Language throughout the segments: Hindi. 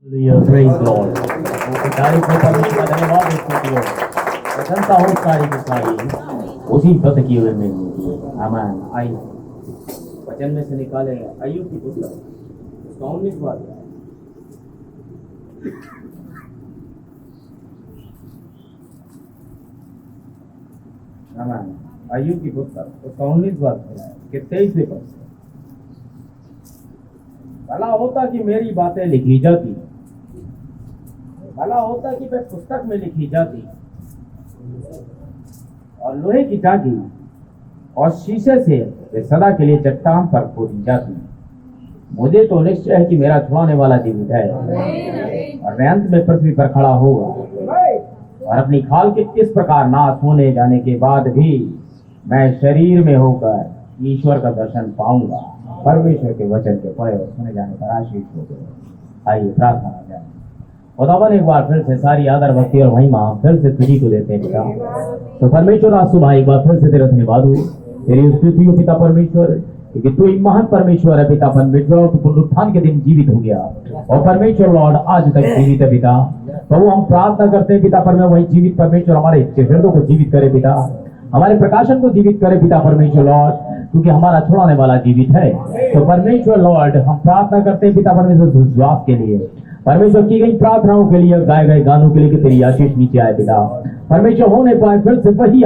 Hallelujah, praise Lord. तारीफ हो परमेश्वर का धन्यवाद स्तुति हो प्रशंसा हो सारी की सारी उसी पद की हुए में होती है। आमीन। आई वचन में से निकाले अय्यूब की पुस्तक उसका 19वां अध्याय। आमीन। अय्यूब की पुस्तक उसका 19वां अध्याय के 23वें पद से। भला होता कि मेरी बातें लिखी जाती, भला होता कि वह पुस्तक में लिखी जाती और लोहे की टांकी और शीशे से वे सदा के लिए चट्टान पर खोदी जाती। मुझे तो निश्चय है कि मेरा छुड़ाने वाला जीवित है और मैं अंत में पृथ्वी पर खड़ा होगा और अपनी खाल के इस प्रकार नाश होने जाने के बाद भी मैं शरीर में होकर ईश्वर का दर्शन पाऊंगा। परमेश्वर के वचन के पढ़े और सुने जाने पर आशीष हो गए। आइए प्रार्थना हो जाए। खुदावन एक बार फिर से सारी आदर भक्ति और महिमा फिर से तुझी को देते हैं पिता। तो परमेश्वर आज सुबह एक बार फिर से तेरा धन्यवाद हो, तेरी स्तुति हो पिता परमेश्वर, क्योंकि तू एक महान परमेश्वर है पिता परमेश्वर। तो पुनरुत्थान के दिन जीवित हो गया और परमेश्वर लॉर्ड आज तक जीवित है पिता। तो हम प्रार्थना करते हैं पिता परमेश्वर, वही जीवित परमेश्वर हमारे हृदयों को जीवित करे पिता, हमारे प्रकाशन को जीवित करे पिता परमेश्वर लॉर्ड, क्योंकि हमारा छुड़ाने वाला जीवित है। तो परमेश्वर लॉर्ड हम प्रार्थना करते हैं पिता परमेश्वर विश्वास के लिए, परमेश्वर की गई प्रार्थनाओं के लिए, गाए गए गानों के लिए कि तेरी आशीष नीचे आए पिता परमेश्वर। होने पाए फिर से वही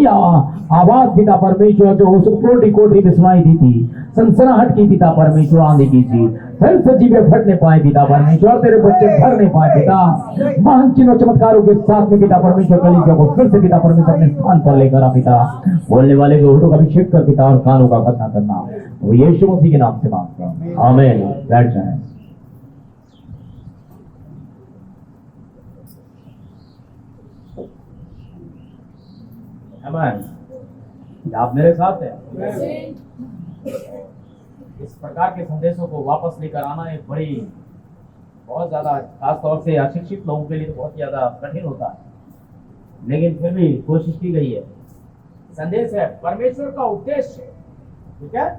आवाज पिता परमेश्वर जो उस कोटि कोटि में सुनाई दी थी, सनसनाहट की पिता परमेश्वर, आंधी की थी, फिर से जीवे फटने पाए पिता परमेश्वर, तेरे बच्चे भरने पाए पिता महान चिन्हों चमत्कारों के साथ में पिता परमेश्वर। कलीसिया को फिर से पिता परमेश्वर अपने स्थान पर लेकर आ पिता, बोलने वाले के होठों का अभिषेक कर पिता और कानों का खतना करना, वो यीशु मसीह के नाम से मांगते हैं, आमीन। बैठ जाएं। आमीन। आप मेरे साथ हैं। इस प्रकार के संदेशों को वापस लेकर आना एक बहुत ज्यादा, खास तौर से अशिक्षित लोगों के लिए तो बहुत ज्यादा कठिन होता है, लेकिन फिर भी कोशिश की गई है। संदेश है परमेश्वर का उद्देश्य, ठीक है,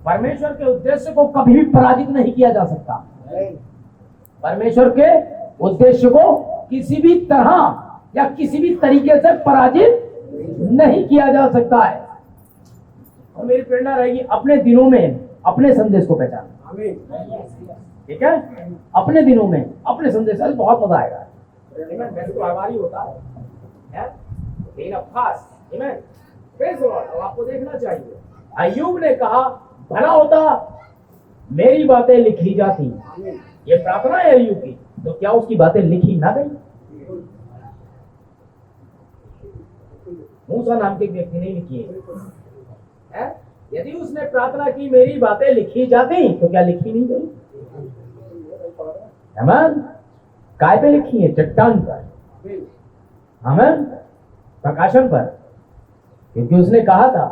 परमेश्वर के उद्देश्य को कभी भी पराजित नहीं किया जा सकता। परमेश्वर के उद्देश्य को किसी भी तरह या किसी भी तरीके से पराजित नहीं किया जा सकता है। और मेरी प्रेरणा रहेगी अपने दिनों में अपने संदेश को पहचानना, ठीक है, अपने दिनों में अपने संदेश से बहुत मजा आएगा। वैसे तो हर बार ही होता है, लेकिन अब खास आपको देखना चाहिए। अय्यूब ने कहा भला होता मेरी बातें लिखी जाती, ये प्रार्थना है अय्यूब की, तो क्या उसकी बातें लिखी ना गई? मूसा नाम के व्यक्ति ने लिखी है। यदि उसने प्रार्थना की मेरी बातें लिखी जाती, तो क्या लिखी नहीं गई? आमीन। काय पे लिखी है? चट्टान पर, आमीन, प्रकाशन पर, क्योंकि उसने कहा था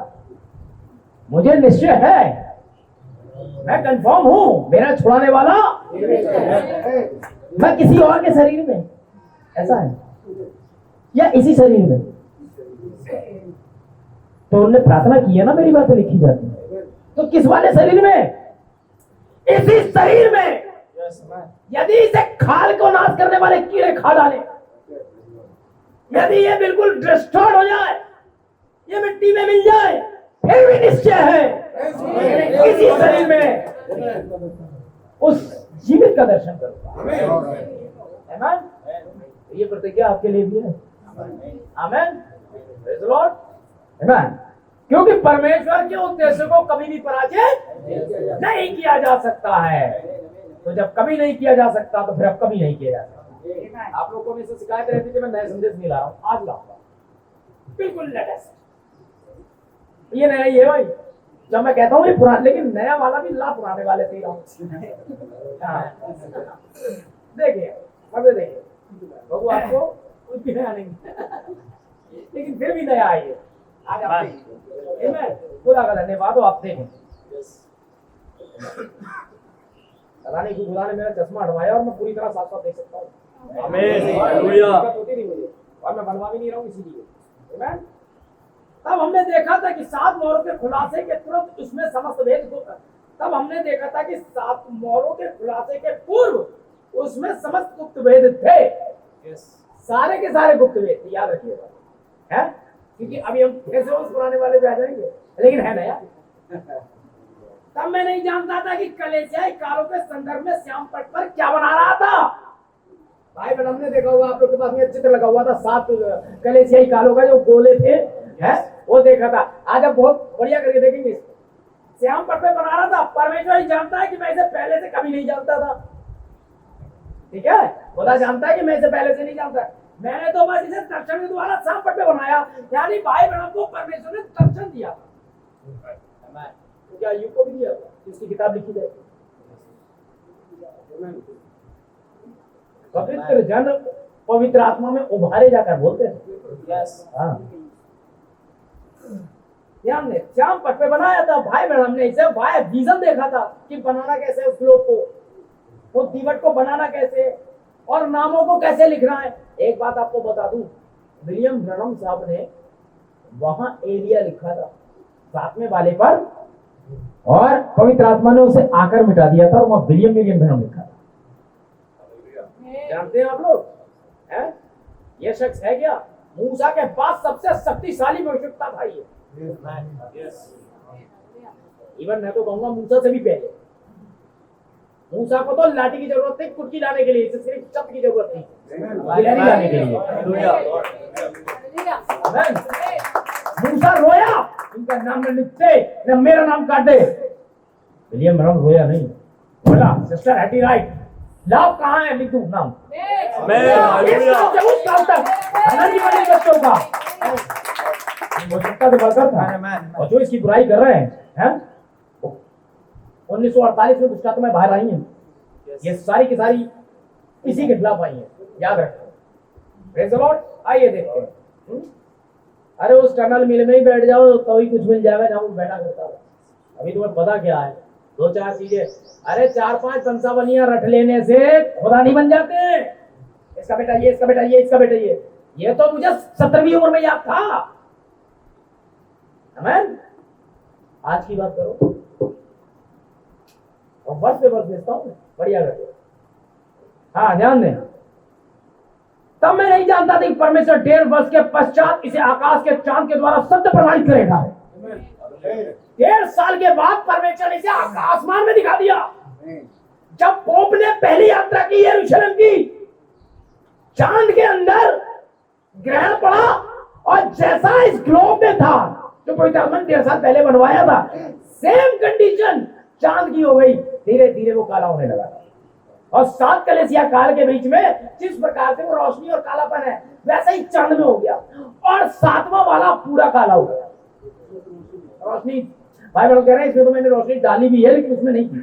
मुझे निश्चय है, मैं कंफर्म हूं, मेरा छुड़ाने वाला मैं किसी और के शरीर में, ऐसा है या इसी शरीर में। तो उन्होंने प्रार्थना की है ना मेरी बातें लिखी जाती, तो किस वाले शरीर में? इसी शरीर में। यदि इसे खाल को नाश करने वाले कीड़े खा डाले, यदि ये बिल्कुल डिस्ट्रॉय हो जाए, ये मिट्टी में मिल जाए, फिर भी निश्चय है इसी शरीर में उस जीवित का दर्शन करूंगा। ये प्रतिज्ञा आपके लिए भी है। आमीन। Praise the Lord. आमीन। क्योंकि परमेश्वर के उद्देश्य को कभी भी पराजित नहीं किया जा सकता है। तो जब कभी नहीं किया जा सकता, तो फिर अब कभी नहीं किया जा सकता। आप लोगों को भी शिकायत रहती थी मैं नए संदेश नहीं ला रहा हूं, आज लाऊंगा बिल्कुल लेटेस्ट। ये नया ही है भाई, जब मैं कहता हूँ ये पुराना, लेकिन नया वाला भी ला पुराने वाले से ही लाऊं। देखिए मजे देखिए, बबू आपको कुछ भी नया नहीं, लेकिन फिर भी नया है ये। आज आप देखिए, खुदा का धन्यवाद हो, आप देखें। रानी को खुदा ने मेरा चश्मा हटवाया और मैं पूरी तरह साफ साफ देख सकता हूँ। आमीन। हालेलुया। होती नहीं मुझे, और मैं बनवा भी नहीं रहा हूँ इसीलिए। आमीन। तब हमने देखा था कि 7 मोहरों के खुलासे के तुरंत उसमें समस्त भेद, तब हमने देखा था कि 7 मोहरों के खुलासे के पूर्व उसमें समस्त गुप्त वेद थे। सारे के सारे गुप्त वेद थे, याद रखिएगा, है? क्योंकि अभी हम कैसे उस पुराने वाले पे आ जाएंगे, लेकिन है ना यार। तब मैं नहीं जानता था कि कलेसियाई कालों के संदर्भ में श्याम पट पर क्या बना रहा था। भाई बहन, हमने देखा होगा, आप लोग के पास में चित्र लगा हुआ था 7 कलेसियाई कालों का, जो गोले थे, है? वो देखा था। आज आप बहुत बढ़िया करके देखेंगे इसको। श्याम पट पे बना रहा था। परमेश्वर ही जानता है कि मैं इसे पहले से कभी नहीं जानता था, ठीक है? खुदा जानता है कि मैं इसे पहले से नहीं जानता। मैंने तो बस इसे दर्शन के द्वारा श्याम पट पे बनाया, यानी भाई बहन को परमेश्वर ने दर्शन दिया था। तो क्या यू को भी दिया था? इसकी किताब लिखी जाए। पवित्र जन पवित्र आत्मा में उभारे जाकर बोलते हैं। हाँ, हमने श्याम पट पे बनाया था भाई बहन। हमने इसे वाया विजन देखा था कि बनाना कैसे उस ग्लोब को, वो दीवट को बनाना कैसे, और नामों को कैसे लिखना है। एक बात आपको बता दूं, विलियम ब्रनम साहब ने वहां एरिया लिखा था 7वें वाले पर, और पवित्र आत्मा ने उसे आकर मिटा दिया था, और वहां विलियम ब्रनम लिखा था। जानते हैं आप लोग, है? ये शख्स है क्या? मूसा के बाद सबसे शक्तिशाली भविष्यवक्ता था ये। इवन मैं तो कहूंगा मूसा से भी पहले। मूसा को तो लाठी की जरूरत थी कुटकी लाने के लिए, इसे सिर्फ शब्द की जरूरत थी गिलहरी लाने के लिए। मूसा रोया, इनका नाम न लिखते, न मेरा नाम काट दे। विलियम ब्रनम रोया नहीं, बोला सिस्टर हैटी राइट, लाभ कहाँ है, लिख दूं नाम। बच्चों का से बढ़कर था, और जो इसकी बुराई कर रहे हैं 1948 में गुजरात में बाहर आई हैं, ये सारी की सारी इसी के खिलाफ आई है, याद रखो। Praise the Lord. आइए देखते हैं। अरे उस टनल मिल में ही बैठ जाओ तो ही कुछ मिल जाएगा जहां वो बैठा करता है। अभी तुम्हें पता क्या है, 2-4 चीजें। अरे 4-5 वंशावलियां रट लेने से खुदा नहीं बन जाते हैं। इसका बेटा ये, इसका बेटा ये, इसका बेटा ये तो मुझे 17वीं उम्र में याद था। आमीन। आज की बात करो, और वर्ष पे वर्ष भेजता हूं, बढ़िया रखो। हाँ, ध्यान दें। तब मैं नहीं जानता था कि परमेश्वर 1.5 वर्ष के पश्चात इसे आकाश के चांद के द्वारा सत्य प्रमाणित करेगा। 1.5 साल के बाद परमेश्वर ने इसे आसमान में दिखा दिया। जब पोप ने पहली यात्रा की यरूशलेम की, चांद के अंदर ग्रहण पड़ा, और जैसा इस ग्लोब में था जो पवित्र आत्मा ने 1.5 साल पहले बनवाया था, सेम कंडीशन चांद की हो गई। धीरे धीरे वो काला होने लगा, और 7 कलेसिया काल के बीच में जिस प्रकार से वो रोशनी और कालापन है, वैसे ही चांद में हो गया, और 7वां वाला पूरा काला हो गया। रोशनी भाई बहन कह रहे हैं इसमें तो मैंने रोशनी डाली भी है, लेकिन उसमें नहीं की,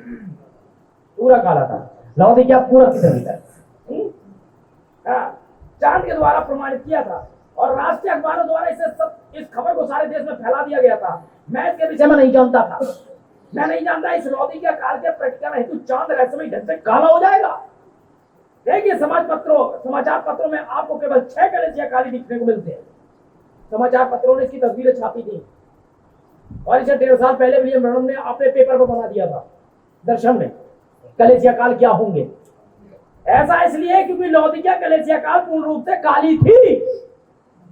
पूरा काला था। लौदीकिया पूरा किधर था, चांद के द्वारा प्रमाणित किया था, और राष्ट्रीय अखबारों द्वारा इस खबर को सारे देश में फैला दिया गया था। मैं इसके विषय में नहीं जानता था। मैं नहीं जानता इस लौदीकिया काल के प्रकटीकरण हेतु चांद रहस्यमय ढंग से काला हो जाएगा। देखिए समाचार पत्रों में आपको केवल 6 कलेसिया काली दिखने को मिलते हैं। समाचार पत्रों ने इसकी तस्वीरें छापी थी, और इसे 1.5 साल पहले विलियम ब्रनम ने अपने पेपर पर बना दिया था, दर्शन में कलेसिया काल क्या होंगे। ऐसा इसलिए क्योंकि लौदीकिया कलेसिया काल पूर्ण रूप से काली थी,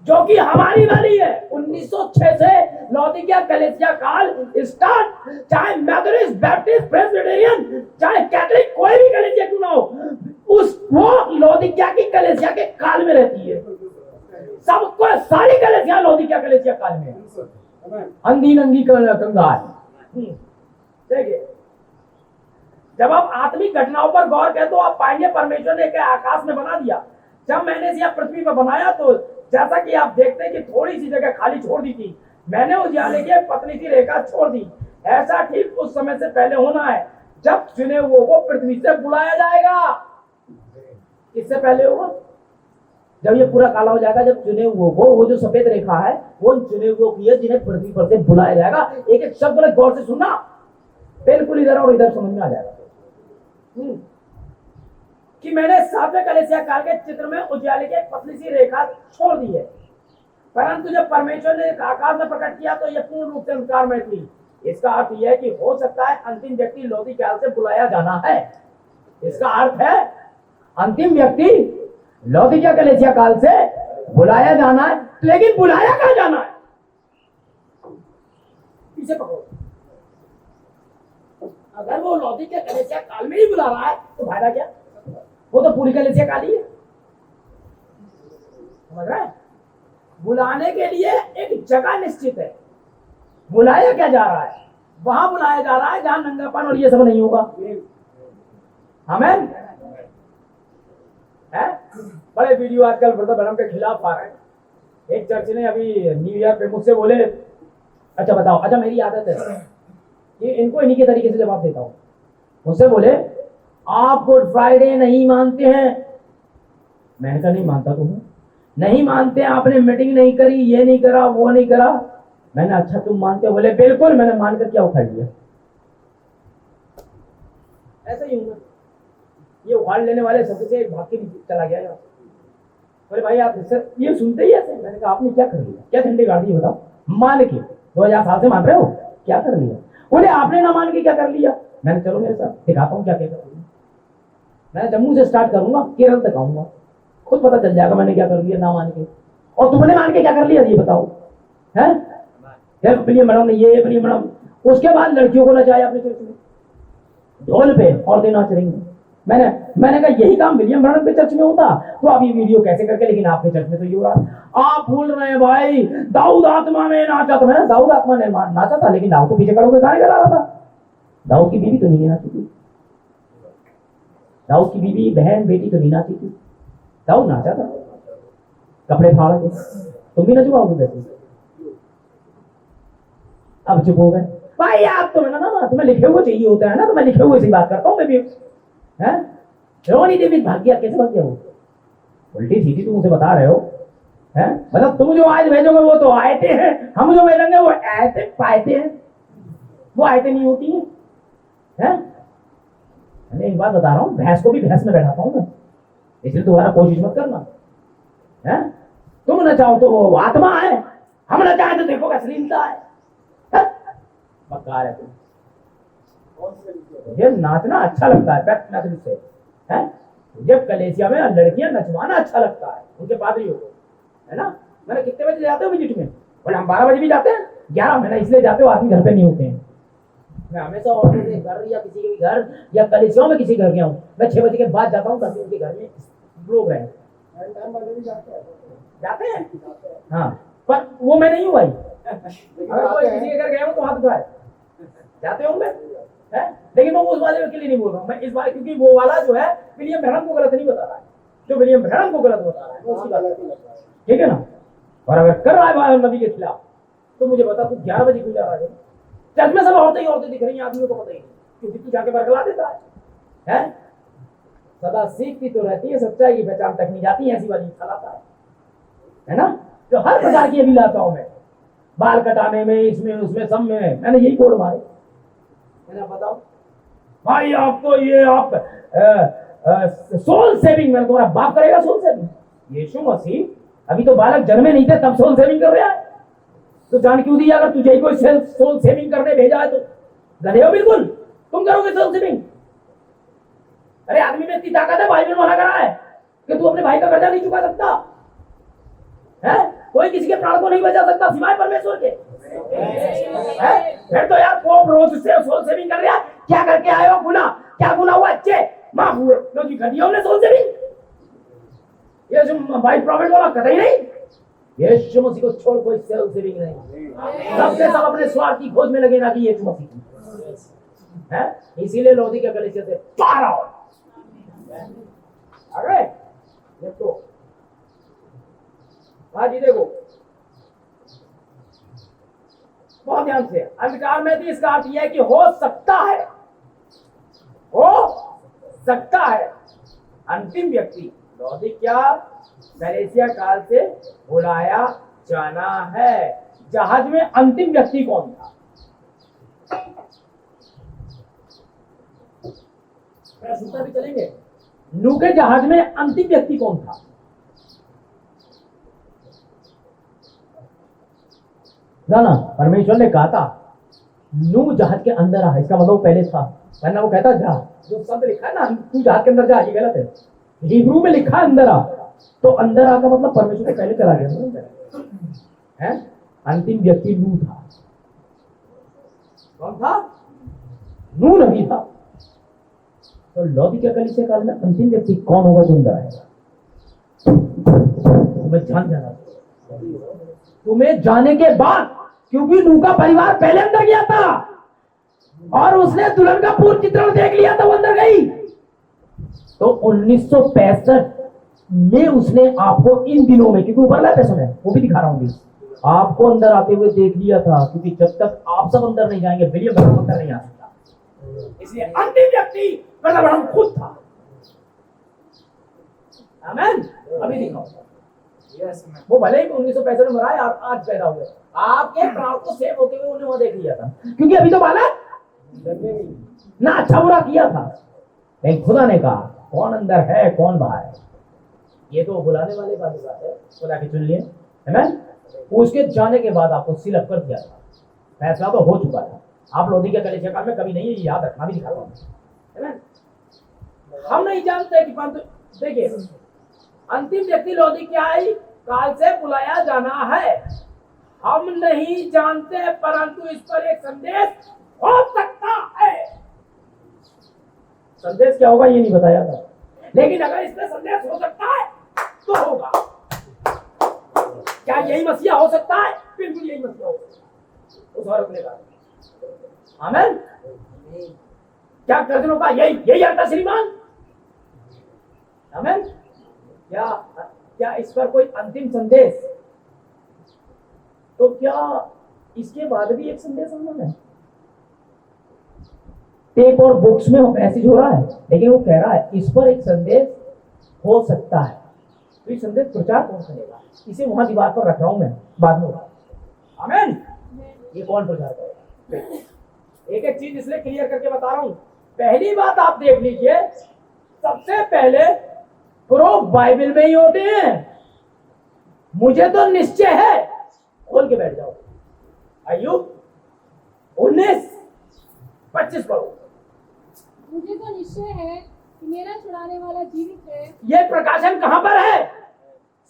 जो कि हमारी वाली है। 1906 से लौदीकिया कलेसिया काल स्टार्ट, चाहे मेथोडिस्ट, बैप्टिस्ट, प्रेस्बिटेरियन, चाहे कैथोलिक, कोई भी कलेसिया क्यों ना हो, वो लौदीकिया की कलेसिया के काल में रहती है। सबको सारी कलेसिया लौदीकिया कलेसिया काल में, अंधी नंगी कंगाल। देखिए, जब आप आत्मिक घटनाओं पर गौर करें तो आप पाएंगे परमेश्वर ने क्या आकाश में बना दिया। जब मैंने इसे पृथ्वी पर बनाया तो जैसा कि आप देखते हैं कि थोड़ी सी जगह खाली छोड़ दी थी, मैंने उजाले की पतली सी रेखा छोड़ दी। ऐसा ठीक उस समय से पहले होना है जब चुने हुए को पृथ्वी से बुलाया जाएगा। किससे पहले होगा? जब ये पूरा काला हो जाएगा, जब चुने हुए को, वो जो सफेद रेखा है वो चुने हुए की है जिन्हें पृथ्वी पर से बुलाया जाएगा। एक एक शब्द गौर से सुनना, बिल्कुल इधर और इधर समझ में आ जाएगा कि मैंने 7वें कलेसिया काल के चित्र में उजाले की एक पतली सी रेखा छोड़ दी है, परंतु जब परमेश्वर ने आकाश में प्रकट किया तो यह पूर्ण रूप से अंधकार में थी। इसका अर्थ यह है कि हो सकता है अंतिम व्यक्ति लौदीकिया से बुलाया जाना है। इसका अर्थ है अंतिम व्यक्ति लौकिका कलेसिया काल से बुलाया जाना है, लेकिन बुलाया कहाँ जाना है? पीछे पकड़ो। अगर वो लौकिका कलेसिया काल में ही बुला रहा है तो फायदा क्या? वो तो पूरी कलेसिया काल ही है। समझ रहे हैं? बुलाने के लिए एक जगह निश्चित है। बुलाया क्या जा रहा है? वहां बुलाया जा रहा है जहां नंगापन और ये सब नहीं होगा। आमीन। है? बड़े वीडियो आजकल ब्रदर ब्रह्म के खिलाफ आ रहे हैं। एक चर्च ने अभी न्यू ईयर पे मुझसे बोले, अच्छा बताओ, अच्छा मेरी आदत है ये इनको इन्हीं के तरीके से जवाब देता हूँ। मुझसे बोले आप गुड फ्राइडे नहीं मानते हैं? मैंने कहा नहीं मानता तो हूँ। नहीं मानते हैं, आपने मीटिंग नहीं करी, ये नहीं करा, वो नहीं करा। मैंने अच्छा तुम मानते हो? बोले बिल्कुल। मैंने मानकर क्या उखाड़ लिया? ऐसा ही हूँ। ये उखाड़ लेने वाले सबसे एक भाग के चला गया यार। बोले भाई आप सर ये सुनते ही ऐसे। मैंने कहा आपने क्या कर लिया? क्या झंडे गाड़ दिए बताओ? मान के 2000 साल से मान रहे हो, क्या कर लिया? बोले आपने ना मान के क्या कर लिया? मैंने चलो मेरे साथ दिखाता हूँ क्या क्या कर लिया। मैं जम्मू से स्टार्ट करूंगा, केरल तक आऊंगा, खुद पता चल जाएगा मैंने क्या कर लिया ना मान के। और तुमने मान के क्या कर लिया ये बताओ? है विलियम मैडम ने ये, विलियम मैडम। उसके बाद लड़कियों को नचाया अपने चर्च में, ढोल पे औरतें नाच रही हैं। मैंने कहा यही काम विलियम ब्रैनम के चर्च में होता तो आप ये वीडियो कैसे करके, लेकिन आपके चर्च में तो ये हो रहा। आप भूल रहे हैं भाई, दाऊद आत्मा में नाचा। तो मैंने दाऊद आत्मा ने नाचा था, लेकिन दाऊद को पीछे खड़े होकर गाने गा रहा था। दाऊद की बीवी तो नहीं नाची थी, दाऊद की बीवी बहन बेटी तो नहीं नाची थी, दाऊद नाचा था कपड़े फाड़ के। तुम भी नचवाओगे वैसे? अब चुप हो गए भाई। आप तो ना तुम्हें लिखे हुए चाहिए होता है ना, तो मैं लिखे हुए से बात करता हूँ मैं भी। है रोनी देवी भाग गया, कैसे भाग गया वो? उल्टी सीधी तुम मुझे बता रहे हो। है मतलब तुम जो आज भेजोगे वो तो आयते हैं, हम जो भेजेंगे वो ऐसे पायते हैं, वो आयते नहीं होती हैं। है मैंने एक बात बता रहा हूँ, भैंस को भी भैंस में बैठाता हूँ मैं, इसलिए तुम्हारा कोशिश मत करना। है तुम न चाहो तो वो आत्मा है, हम न चाहे तो देखो अश्लीलता है। बकार है तुम। मुझे नाचना अच्छा लगता है, बैक नाचने से। है जब कलेसिया में लड़कियां नचवाना अच्छा लगता है उनके पादरियों को, है ना। मैंने कितने बजे जाते हो विजिट में? बोले हम 12 बजे भी जाते हैं। 11 महीना इसलिए जाते हो आदमी घर पे नहीं होते हैं। मैं हमेशा औरतों के घर या किसी के भी घर या कलेसियों में किसी घर गया हूँ, मैं 6 बजे के बाद जाता हूँ ताकि उनके घर में लोग रहे। जाते हैं हाँ, पर वो मैं नहीं हूँ भाई। अगर कोई किसी के घर गया हूँ तो हाथ उठाए, जाते होंगे। है लेकिन मैं उस वाले के लिए नहीं बोल रहा हूँ, मैं इस बारे, क्योंकि वो वाला जो है विलियम ब्रैनम को गलत नहीं बता रहा है, जो विलियम ब्रैनम को गलत बता रहा है उसकी बात, ठीक है ना। और अगर कर रहा है नबी के खिलाफ तो मुझे बता तू 11 बजे क्यों जा रहा है? चर्च में सब औरतें दिख रही हैं, आदमियों को पता ही नहीं, क्योंकि तू जाके बरगला देता है। सदा सीखती तो रहती है, सच्चाई की पहचान तक नहीं जाती है, ऐसी वाली खिलाता है ना। तो हर प्रकार की अभी लाता हूं मैं, बाल कटाने में, इसमें उसमें सब में मैंने यही कोड मारे। मैंने बताओ भाई आपको ये आप सोल सेविंग, मैंने तुम्हारा बाप करेगा सोल सेविंग? यीशु मसीह अभी तो बालक जन्मे नहीं थे तब सोल सेविंग कर रहा है, तो जान क्यों दिया? अगर तुझे कोई सोल सेविंग करने भेजा है तो गधे हो बिल्कुल, तुम करोगे सोल सेविंग? अरे आदमी में इतनी ताकत है, बाइबल मना करा है कि तू अपने भाई का कर्जा नहीं चुका सकता है। कोई किसी के प्राण को नहीं बचा सकता सिवाय परमेश्वर के। फिर तो यार पोप रोज से सोल सेविंग कर रहा, क्या करके आए हो? गुना क्या गुना हुआ? अच्छे माफ हुए क्योंकि घटिया हमने सोल सेविंग। ये जो भाई प्रॉफिट वाला कतई नहीं, यीशु मसीह को छोड़ कोई सोल सेविंग नहीं। सबके सब अपने स्वार्थ की खोज में लगे ना कि यीशु मसीह की है, इसीलिए लोधी के कलेसिया से पार आओ। अरे देखो हाँ जी, देखो बहुत ध्यान से। अंधकार में भी इसका अर्थ यह है कि हो सकता है अंतिम व्यक्ति लौदीकिया कलीसिया काल से बुलाया जाना है। जहाज में अंतिम व्यक्ति कौन था? सूत्र भी चलेंगे। नूह के जहाज में अंतिम व्यक्ति कौन था? ना परमेश्वर ने कहा था नूह जहाज के अंदर आ, इसका मतलब पहले था, वरना वो कहता जा, जो शब्द लिखा है ना तू जहाज के अंदर जा, ये गलत है। हिब्रू में लिखा अंदर आ, तो अंदर आ का मतलब परमेश्वर से पहले चला गया था अंदर। है अंतिम व्यक्ति नूह था। कौन था? नूह नहीं था। तो लौदीकिया कलीसिया काल में अंतिम व्यक्ति कौन होगा जो अंदर आएगा? तुम्हें जान जाना, तुम्हें जाने के बाद, क्योंकि नूह का परिवार पहले अंदर गया था और उसने दुल्हन का पूर्ण चित्रण देख लिया था, वो अंदर गई। तो 1965 में उसने आपको इन दिनों में, क्योंकि ऊपर लाए पैसों में वो भी दिखा रहा हूं, आपको अंदर आते हुए देख लिया था, क्योंकि जब तक आप सब अंदर नहीं जाएंगे विलियम ब्रैनम अंदर नहीं आ सकता। इसलिए अंतिम व्यक्ति ब्रैनम खुद था। आमेन। अभी दिखाओ, वो भले ही 1965 में मरा है, आज पैदा हुए, आपके प्राण को सेव होते हुए उन्हें वहां देख लिया था, क्योंकि अभी तो बालक ना अच्छा बुरा किया था। लेकिन खुदा ने कहा कौन अंदर है कौन बाहर है, ये तो बुलाने वाले वाली बात है, खुदा के चुन लिए। आमेन। उसके जाने के बाद आपको सील अप कर दिया था, फैसला तो हो चुका था। आप लौदीकिया कलीसिया काल में कभी नहीं, ये याद रखना, भी दिखाता हूं। हम नहीं जानते कि, परंतु देखिए अंतिम व्यक्ति लौदीकियाई काल से बुलाया जाना है। हम नहीं जानते, परंतु इस पर एक संदेश हो सकता है। संदेश क्या होगा ये नहीं बताया था, लेकिन अगर इसमें संदेश हो सकता है तो होगा। क्या यही मसीहा हो सकता है? बिल्कुल यही मसीहा हो सकता है उस औरत ने कहा। आमेन। क्या दर्जनों का यही आता श्रीमान? आमेन। क्या इस पर कोई अंतिम संदेश? तो क्या इसके बाद भी एक संदेश आना है? टेप और बुक्स में मैसेज हो रहा है, लेकिन वो कह रहा है इस पर एक संदेश हो सकता है। तो ये संदेश प्रचार कौन करेगा? इसे वहां दीवार पर रख रहा हूं मैं, बाद में होगा। आमेन। ये कौन प्रचार करेगा? एक एक चीज इसलिए क्लियर करके बता रहा हूं। पहली बात आप देख लीजिए, सबसे पहले प्रूफ बाइबल में ही होते हैं। मुझे तो निश्चय है, खोल के बैठ जाओ, अय्यूब 19:25 पढ़ो। मुझे तो निश्चय है कि मेरा छुड़ाने वाला जीवित है। ये प्रकाशन कहां पर है?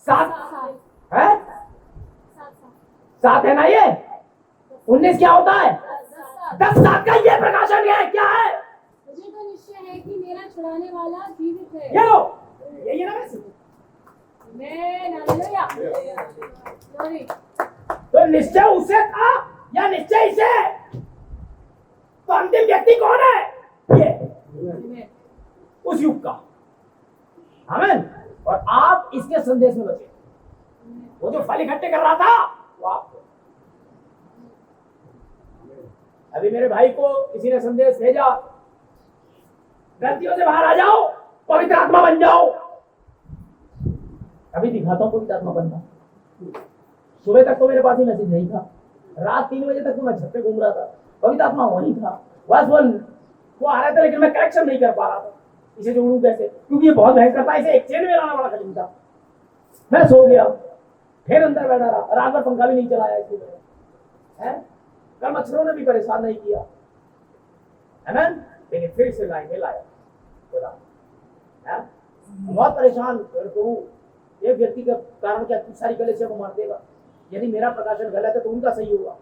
7 है, 7 है ना? ये 19 क्या होता है? 10:7 का ये प्रकाशन है। क्या है? मुझे तो निश्चय है कि मेरा छुड़ाने वाला जीवित है। ये लो, यही है ना मैसेज। हालेलुया। सॉरी। तो निश्चय उसे था या निश्चय इसे? तो अंतिम व्यक्ति कौन है? ये उस युग का। आमेन। और आप इसके संदेश में बचे। वो जो फल इकट्ठे कर रहा था वो आप। अभी मेरे भाई को किसी ने संदेश भेजा, गलतियों से बाहर आ जाओ, पवित्र आत्मा बन जाओ। अभी दिखाता हूं पवित्र आत्मा बनना। सुबह तक तो मेरे पास ही मैसेज नहीं था, रात 3 बजे तक तो मैं छत पे घूम रहा था, पवित्र आत्मा वहीं था, बस वो आ रहा था, लेकिन मैं करेक्शन नहीं कर पा रहा था। इसे जोड़ूं कैसे? क्योंकि ये बहुत भयंकर था, इसे एक्सचेंज में लाना बड़ा कठिन था। मैं सो गया, फिर अंदर बैठा रहा, रात भर पंखा भी नहीं चलाया इसलिए है। कल मच्छरों ने भी परेशान नहीं किया, है, लेकिन फिर इसे लाइन में लाया। बहुत परेशान प्रभु, एक व्यक्ति के कारण क्या सारी कलीसिया को मार देगा? यदि मेरा प्रकाशन गलत है तो उनका सही होगा।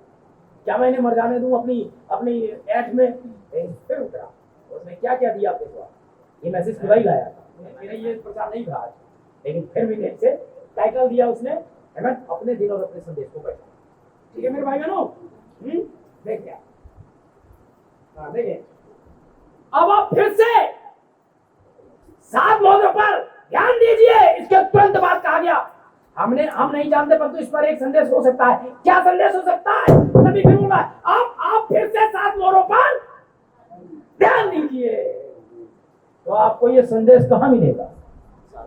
क्या मैं इन्हें मर जाने दूं अपनी ऐठ में? फिर उतरा, उसने क्या क्या दिया आपके द्वारा? ये मैसेज खुदा ही लाया था, मेरा ये प्रचार नहीं था, लेकिन फिर भी से टाइटल दिया उसने, अपने दिन और अपने संदेश को बैठा। ठीक है मेरे भाई बहनों, देखिए, देखिए अब आप फिर से 7 मौजों पर ध्यान दीजिए। इसके तुरंत बाद कहा गया, हम नहीं जानते, परंतु इस पर एक संदेश हो सकता है। क्या संदेश हो सकता है? नबी फिर बोला, आप फिर से 7 मोहरों पर ध्यान दीजिए। तो आपको ये संदेश कहां मिलेगा?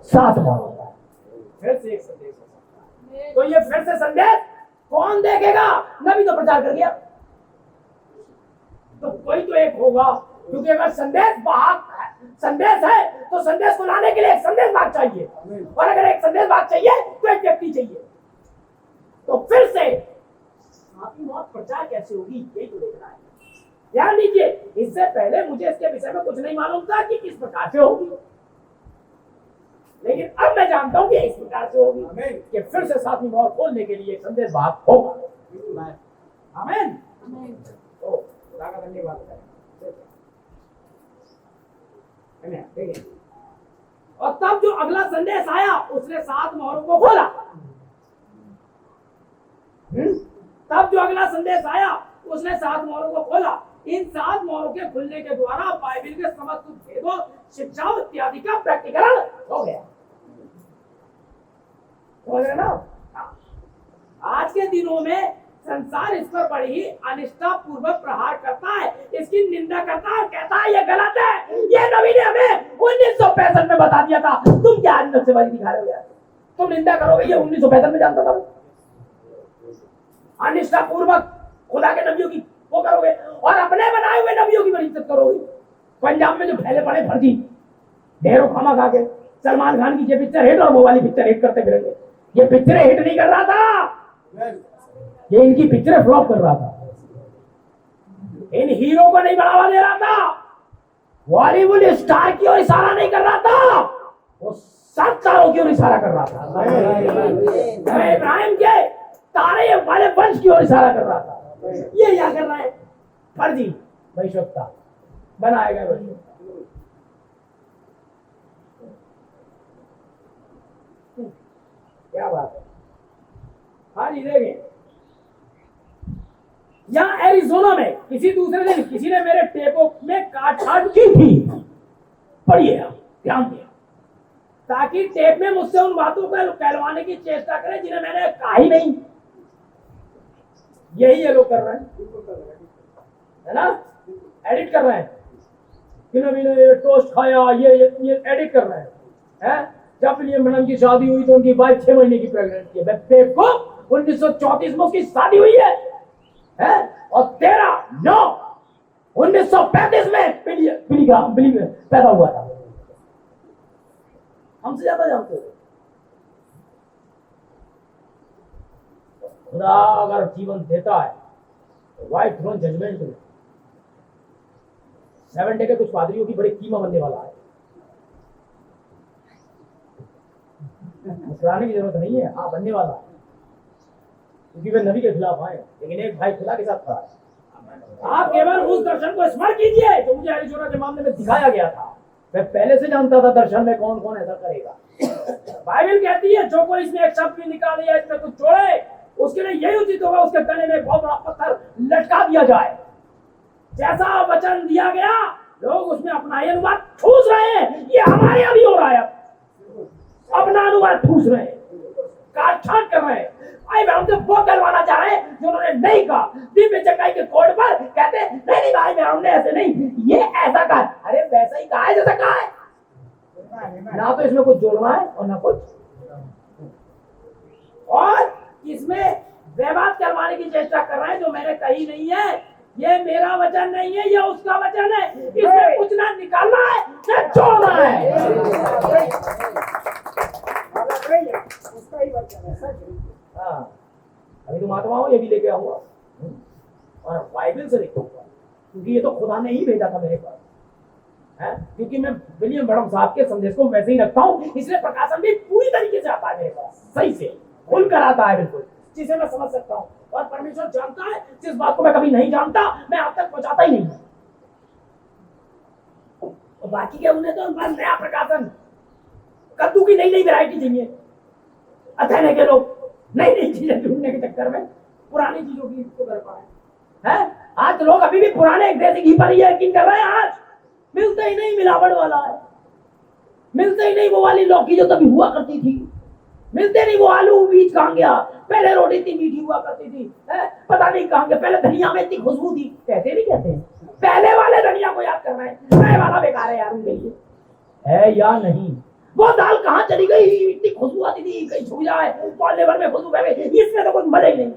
7 मोहरों पर फिर से एक संदेश हो सकता है। तो ये फिर से संदेश कौन देखेगा? नबी तो प्रचार कर गया, तो कोई तो एक होगा, क्योंकि अगर संदेश है तो संदेश को लाने के लिए एक संदेश भाग चाहिए, और अगर एक संदेश भाग चाहिए तो एक व्यक्ति चाहिए। तो फिर से आपकी मौत प्रचार कैसे होगी, यही तो देखना है। ध्यान दीजिए, इससे पहले मुझे इसके विषय में कुछ नहीं मालूम था कि किस प्रकार से होगी। लेकिन अब मैं जानता हूँ कि इस प्रकार से होगी कि फिर से सातवीं मोहर खोलने के लिए संदेश भाग होगा। आमीन। ओ खुदा का धन्यवाद करें। देखिए, और तब जो अगला संदेश आया उसने 7 मोहरों को खोला। तब जो अगला संदेश आया उसने 7 मोहरों को खोला। इन 7 मोहरों के खुलने के द्वारा बाइबल के समस्त भेदों, शिक्षाओं इत्यादि का प्रैक्टिकल हो गया। हो गया ना? आज के दिनों में संसार इस पर बड़ी ही अनिष्ठा पूर्वक प्रहार करता है, इसकी निंदा करता है, कहता है ये गलत है। ये नबी ने हमें 1965 में बता दिया था, तुम क्या आज नक्शेबाजी दिखा रहे हो यार? तुम निंदा करोगे, ये 1965 में जानता था। अनिष्ठा पूर्वक खुदा के नबियों की वो करोगे और अपने बनाए हुए नबियों की बड़ी इज्जत करोगे। पंजाब में जो फैले पड़े फर्जी ढेरों खामा खा के सलमान खान की ये पिक्चर हिट और वो वाली पिक्चर हिट करते फिरेंगे। ये पिक्चर हिट नहीं कर रहा था, ये इनकी पिक्चरें फ्लॉप कर रहा था। इन हीरो को नहीं बढ़ावा दे रहा था, बॉलीवुड स्टार की ओर इशारा नहीं कर रहा था, वो 7 तारों की ओर इशारा कर रहा था। इब्राहिम के तारे वाले वंश की ओर इशारा कर रहा था। ये क्या कर रहा है? फर्जी भविष्यवक्ता बनाए गए भविष्यवक्ता। क्या बात है? हाँ जी, देखें यहाँ एरिज़ोना में किसी दूसरे दिन किसी ने मेरे टेपों में काट की थी। पढ़िए आप, ध्यान दिया, ताकि टेप में मुझसे उन बातों को कहलवाने की चेष्टा करें जिन्हें मैंने कहा ही नहीं। यही ये लोग कर रहे हैं, है ना? एडिट कर रहे हैं, किन्होंने टोस्ट खाया, ये एडिट कर रहे हैं। जब विलियम ब्रनम की शादी हुई तो उनकी वाइफ 6 महीने की प्रेग्नेंट थी। टेप को 1934 में उसकी शादी हुई है और 1935 में बिली पैदा हुआ था। हमसे ज्यादा जानते हो। खुदा अगर जीवन देता है तो व्हाइट थ्रोन जजमेंट में 7 डे के कुछ पादरियों की बड़ी कीमा बनने वाला है। मुस्कुराने की जरूरत नहीं है, हाँ बनने वाला है, क्योंकि वे नबी के खिलाफ आए, लेकिन एक भाई खुदा के साथ खड़ा है। आप केवल उस दर्शन को स्मरण कीजिए जो मुझे एरिज़ोना के मामले में दिखाया गया था। मैं पहले से जानता था दर्शन में कौन कौन ऐसा करेगा। बाइबल कहती है जो कोई इसमें एक शब्द भी निकाले या इसमें कुछ जोड़े उसके लिए यही उचित होगा उसके गले में एक बहुत बड़ा पत्थर लटका दिया जाए। जैसा वचन दिया गया लोग उसमें अपना अनुवाद ठूस रहे हैं। ये हमारे यहाँ भी हो रहा है, अपना अनुवाद ठूस रहे हैं, काट-छांट कर रहे हैं। भाई मैं उनसे वो करवाना चाह रहे हैं जो उन्होंने नहीं कहा। दिव्य चकाई के कोड पर कहते नहीं भाई मैं हमने ऐसे नहीं, ये ऐसा कहा। अरे वैसा ही कहा है जैसा कहा है, ना तो इसमें कुछ जोड़ना है और ना कुछ, और इसमें विवाद करवाने की चेष्टा कर रहे हैं जो मैंने कही नहीं है। ये मेरा वचन नहीं है, ये उसका वचन है। इसमें कुछ ना निकालना है ना जोड़ना है। उसका ही वचन है। हाँ, अभी तुम आत्माओं ये भी लेके आऊंगा और बाइबल से लिखूंगा, क्योंकि ये तो खुदा ने ही भेजा था मेरे पास है। क्योंकि मैं विलियम ब्रनम साहब के संदेश को वैसे ही रखता हूँ, इसलिए प्रकाशन भी पूरी तरीके से आता है मेरे पास, सही से खुल कर आता है, बिल्कुल जिसे मैं समझ सकता हूँ। और परमेश्वर जानता है जिस बात को मैं कभी नहीं जानता मैं आप तक पहुंचाता ही नहीं। और बाकी के उन्हें तो बस नया प्रकाशन, कद्दू की नई नई वैरायटी चाहिए। अथेने के लोग नई नई चीजें ढूंढने के चक्कर में पुरानी चीजों की इसको कर पाए हैं। आज लोग अभी भी पुराने देसी घी पर ही यकीन कर रहे हैं। आज मिलते ही नहीं मिलावट वाला है, मिलते ही नहीं वो वाली लौकी जो तभी हुआ करती थी, मिलते नहीं वो आलू बीज कहाँ गया। पहले रोटी इतनी मीठी हुआ करती थी, पता नहीं कहाँ गया। पहले धनिया में इतनी खुशबू थी, कहते नहीं कहते हैं। पहले वाले धनिया को याद कर रहे हैं, नए वाला बेकार है यार उनके लिए, है या नहीं। वो दाल कहाँ चली गई, इतनी खुशबू आती थी, कहीं छू जाए पौले भर में खुशबू बह गई, इसमें तो कुछ मजा ही नहीं।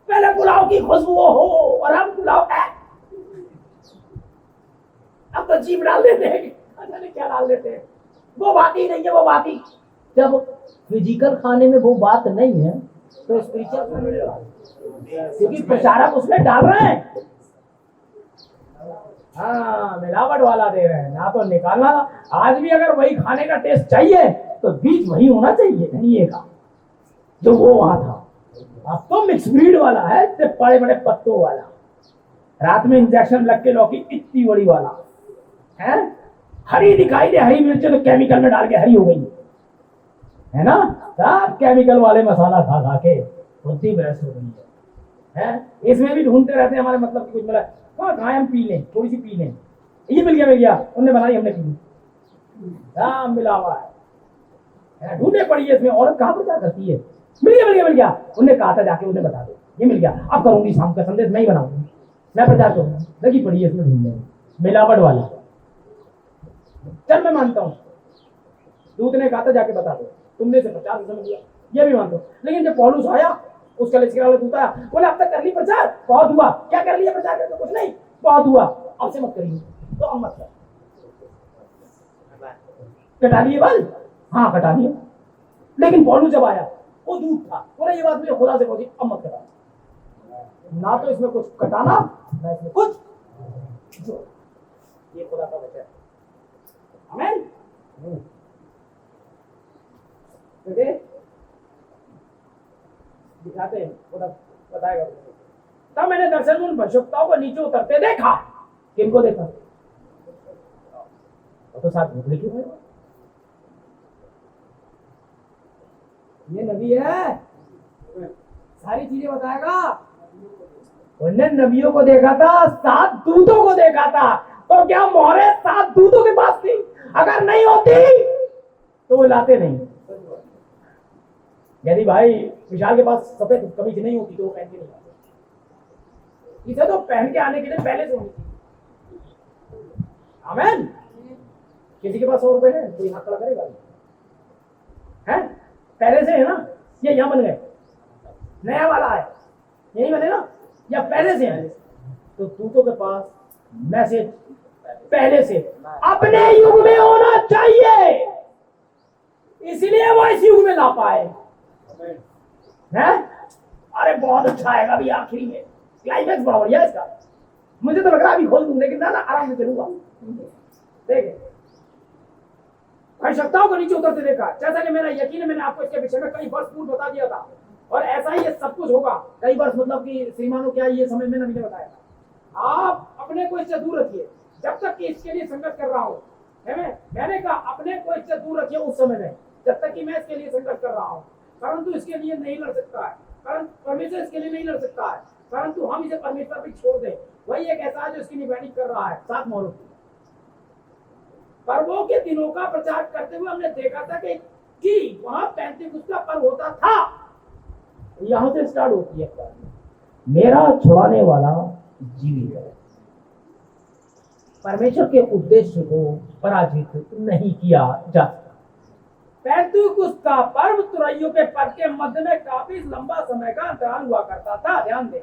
पहले पुलाव की खुशबू हो और हम पुलाव है, अब तो जीभ डाल देते हैं, क्या डाल देते हैं। वो बात ही नहीं है, वो बात ही। जब फिजिकल खाने में वो बात नहीं है तो स्पिरिचुअल खाने में, क्योंकि प्रचारक उसमें डाल रहे हैं। हाँ, मिलावट वाला दे रहे हैं, ना तो निकालना। आज भी अगर वही खाने का टेस्ट चाहिए तो बीज वही होना चाहिए धनिए का जो वो वहां था। अब तो मिक्स ब्रीड वाला है, इतने बड़े बड़े पत्तों वाला, रात में इंजेक्शन लग के लौकी इतनी बड़ी वाला है, हरी दिखाई दे, हरी मिर्च तो केमिकल में डाल के हरी हो गई है ना। सब केमिकल वाले मसाला खा खा के बुद्धि भ्रष्ट हो गई है। इसमें भी ढूंढते रहते हैं हमारे मतलब की कुछ मिला, कहाँ हम पी लें, थोड़ी सी पी लें, ये मिल गया, उनने बनाई हमने पी, सब मिला हुआ है, ढूंढे पड़ी है इसमें। औरत कहाँ प्रचार करती है, मिल गया, उनने कहा था जाके उन्हें बता दो, ये मिल गया, अब करूंगी शाम का संदेश मैं ही बनाऊंगी, मैं प्रचार करूंगा, लगी पड़ी है इसमें ढूंढने, मिलावट वाला। चल मैं मानता हूँ दूत ने कहा था जाके बता दो, तुमने से प्रचार समझ लिया, ये भी मानता हूँ। लेकिन जब पौलुस आया, उसका लिखने वाला दूत आया, बोले अब तक कर ली प्रचार, बहुत हुआ, क्या कर लिया प्रचार करके, कुछ नहीं, बहुत हुआ, अब से मत करिए, तो अब मत कर, कटा लिए बाल, हाँ कटा लिए। लेकिन पौलुस जब आया, वो दूत था, बोले ये बात मुझे खुदा से पहुंची, अब मत कटा, ना तो इसमें कुछ कटाना, ना इसमें कुछ, ये खुदा का वचन है। आमीन। बेटे दिखाते हैं, खुदा बताएगा। तब मैंने दर्शन में उन भविष्यवक्ताओं को नीचे उतरते देखा। किनको देखा? वो तो साथ घुटने क्यों है? ये नबी है, सारी चीजें बताएगा। उन्होंने नबियों को देखा था, 7 दूतों को देखा था, तो क्या मोहरे 7 दूतों के पास थी? अगर नहीं होती तो वो लाते नहीं। यदि भाई विशाल के पास सफेद कमीज नहीं होती तो वो पहन के नहीं आते, इसे तो पहन के आने के लिए पहले से होनी थी। आमीन। किसी के पास 100 रुपए है, कोई हाथ खड़ा करेगा? है पहले से है ना, ये यहाँ बन गए, नया वाला है, यही बने ना, या पहले से है? तो दूतों के पास मैसेज पहले से अपने युग में होना चाहिए, इसलिए वो इस युग में ला पाए हैं। अरे बहुत अच्छा आएगा अभी आखिरी में, क्लाइमैक्स बड़ा बढ़िया इसका, मुझे तो लग रहा है अभी खोल दूं, लेकिन ना आराम से चलूंगा। देखे आवश्यकताओं को नीचे उतरते देखा, जैसा कि मेरा यकीन है, मैंने आपको इसके विषय में कई वर्ष पूर्व बता दिया था, और ऐसा ही ये सब कुछ होगा। कई वर्ष मतलब कि श्रीमानों क्या ये समझ में नहीं बताया था। आप अपने को इससे दूर रखिए जब तक कि इसके लिए संघर्ष कर रहा हूँ, मैंने कहा अपने को इससे दूर रखिए उस समय में, जब तक कि मैं इसके लिए संघर्ष कर रहा हूँ। परंतु इसके लिए नहीं लड़ सकता है, परमेश्वर इसके लिए नहीं लड़ सकता है, परंतु हम इसे परमेश्वर पर छोड़ दें। वही एक ऐसा है जो इसकी निगरानी कर रहा है 7 मोहरों की। पर्वों के दिनों का प्रचार करते हुए हमने देखा था कि वहां 35 का पर्व होता था। यहां से स्टार्ट होती है, मेरा छुड़ाने वाला जीवित है। परमेश्वर के उद्देश्य को पराजित नहीं किया जा सकता। 35 का पर्व तुरैयों के पर्व के मध्य में काफी लंबा समय का अंतराल हुआ करता था। ध्यान दें,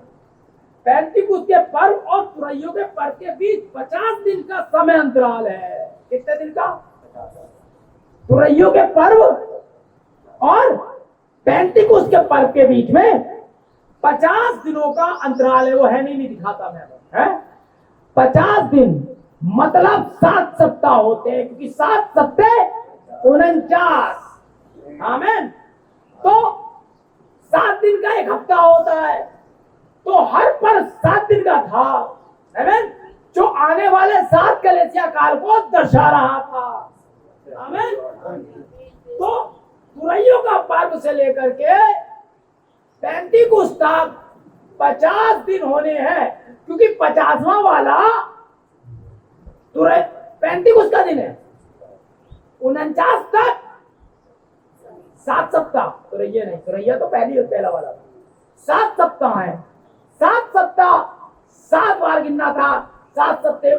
35 के पर्व और तुरैयों के पर्व के बीच 50 दिन का समय अंतराल है। कितने दिन का? तुरैयों के पर्व और 35 के पर्व के बीच में 50 दिनों का अंतराल है। वो है नहीं दिखाता मैं, है 50 दिन मतलब 7 सप्ताह होते हैं, क्योंकि 7 सप्ताह 49। आमीन। तो 7 दिन का एक हफ्ता होता है, तो हर पर्व 7 दिन का था। आमीन। जो आने वाले 7 कलीसिया काल को दर्शा रहा था। आमीन। तो तुरैयों का पर्व से लेकर के 35 तक 50 दिन होने हैं, क्योंकि 50वां वाला 35 का दिन है। 49 तक 7 सप्ताह। तुरैया नहीं, तुरैया तो पहला वाला था। 7 सप्ताह है, 7 सप्ताह 7 बार गिनना था, 7 सप्ताह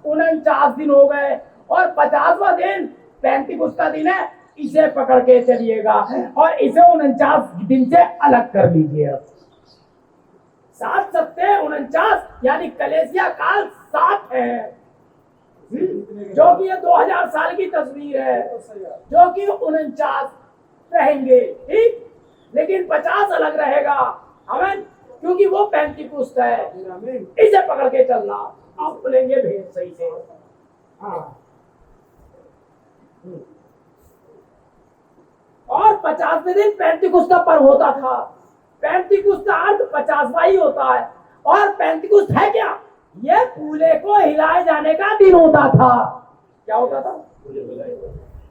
49 दिन हो गए, और 50वां दिन 35 का दिन है। इसे पकड़ के चलिएगा और इसे 49 दिन से अलग कर लीजिए। 7 सप्ताह 49 यानी कलीसिया काल 7 है, जो कि ये 2000 साल की तस्वीर है, जो कि 49 रहेंगे, ठीक। लेकिन 50 अलग रहेगा। आमीन। क्योंकि वो 35 है। इसे पकड़ के चलना, आप बोलेंगे भेद सही से। हाँ 50वें दिन पेंतिकुस्त का पर्व होता था। पेंतिकुस्त का अर्थ 50वां ही होता है। और पेंतिकुस्त है क्या? ये पूले को हिलाए जाने का दिन होता था। क्या होता था?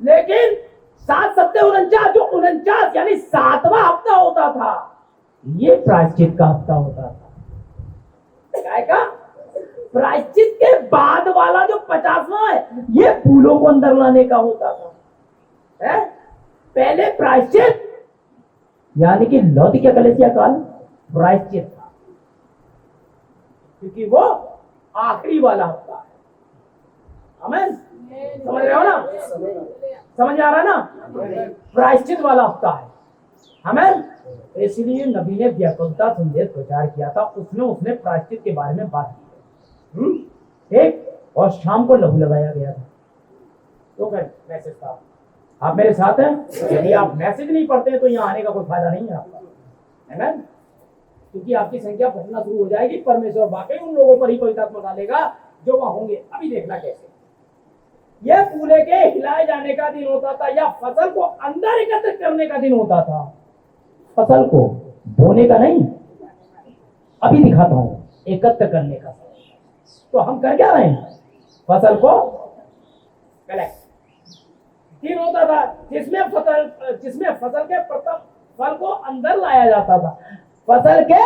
लेकिन 7 सप्ते 49, जो 49 यानी 7वां हफ्ता होता था, ये प्रायश्चित का हफ्ता होता था। क्या का? प्रायश्चित के बाद वाला जो 50वां है, ये फूलों को अंदर लाने का होता था। है? पहले प्रायश्चित यानी कि लौकिक कलेसिया काल प्रायश्चित था, क्योंकि वो आखिरी वाला हफ्ता है। आमीन। समझ रहे हो ना? समझ आ रहा है ना? प्रायश्चित वाला हफ्ता है। आमीन। इसलिए नबी ने व्याकुलता संदेश प्रचार किया था। उसने प्रायश्चित के बारे में बात की। एक और शाम को लहू लगाया गया था। तो मैसेज था। आप मेरे साथ हैं? यदि आप मैसेज नहीं पढ़ते हैं तो यहाँ आने का कोई फायदा नहीं है आपका। आमीन। क्योंकि आपकी संख्या बढ़ना शुरू हो जाएगी। परमेश्वर वाकई उन लोगों पर ही पवित्र आत्मा डालेगा जो वहां होंगे। अभी देखना कैसे। यह पूले के हिलाए जाने का दिन होता था, या फसल को अंदर एकत्र करने का दिन होता था। फसल को बोने का नहीं, अभी दिखाता हूं, एकत्र करने का। तो हम कर क्या रहे हैं? फसल को कलेक्ट। दिन होता था जिसमें फसल के प्रथम फल को अंदर लाया जाता था। फसल के,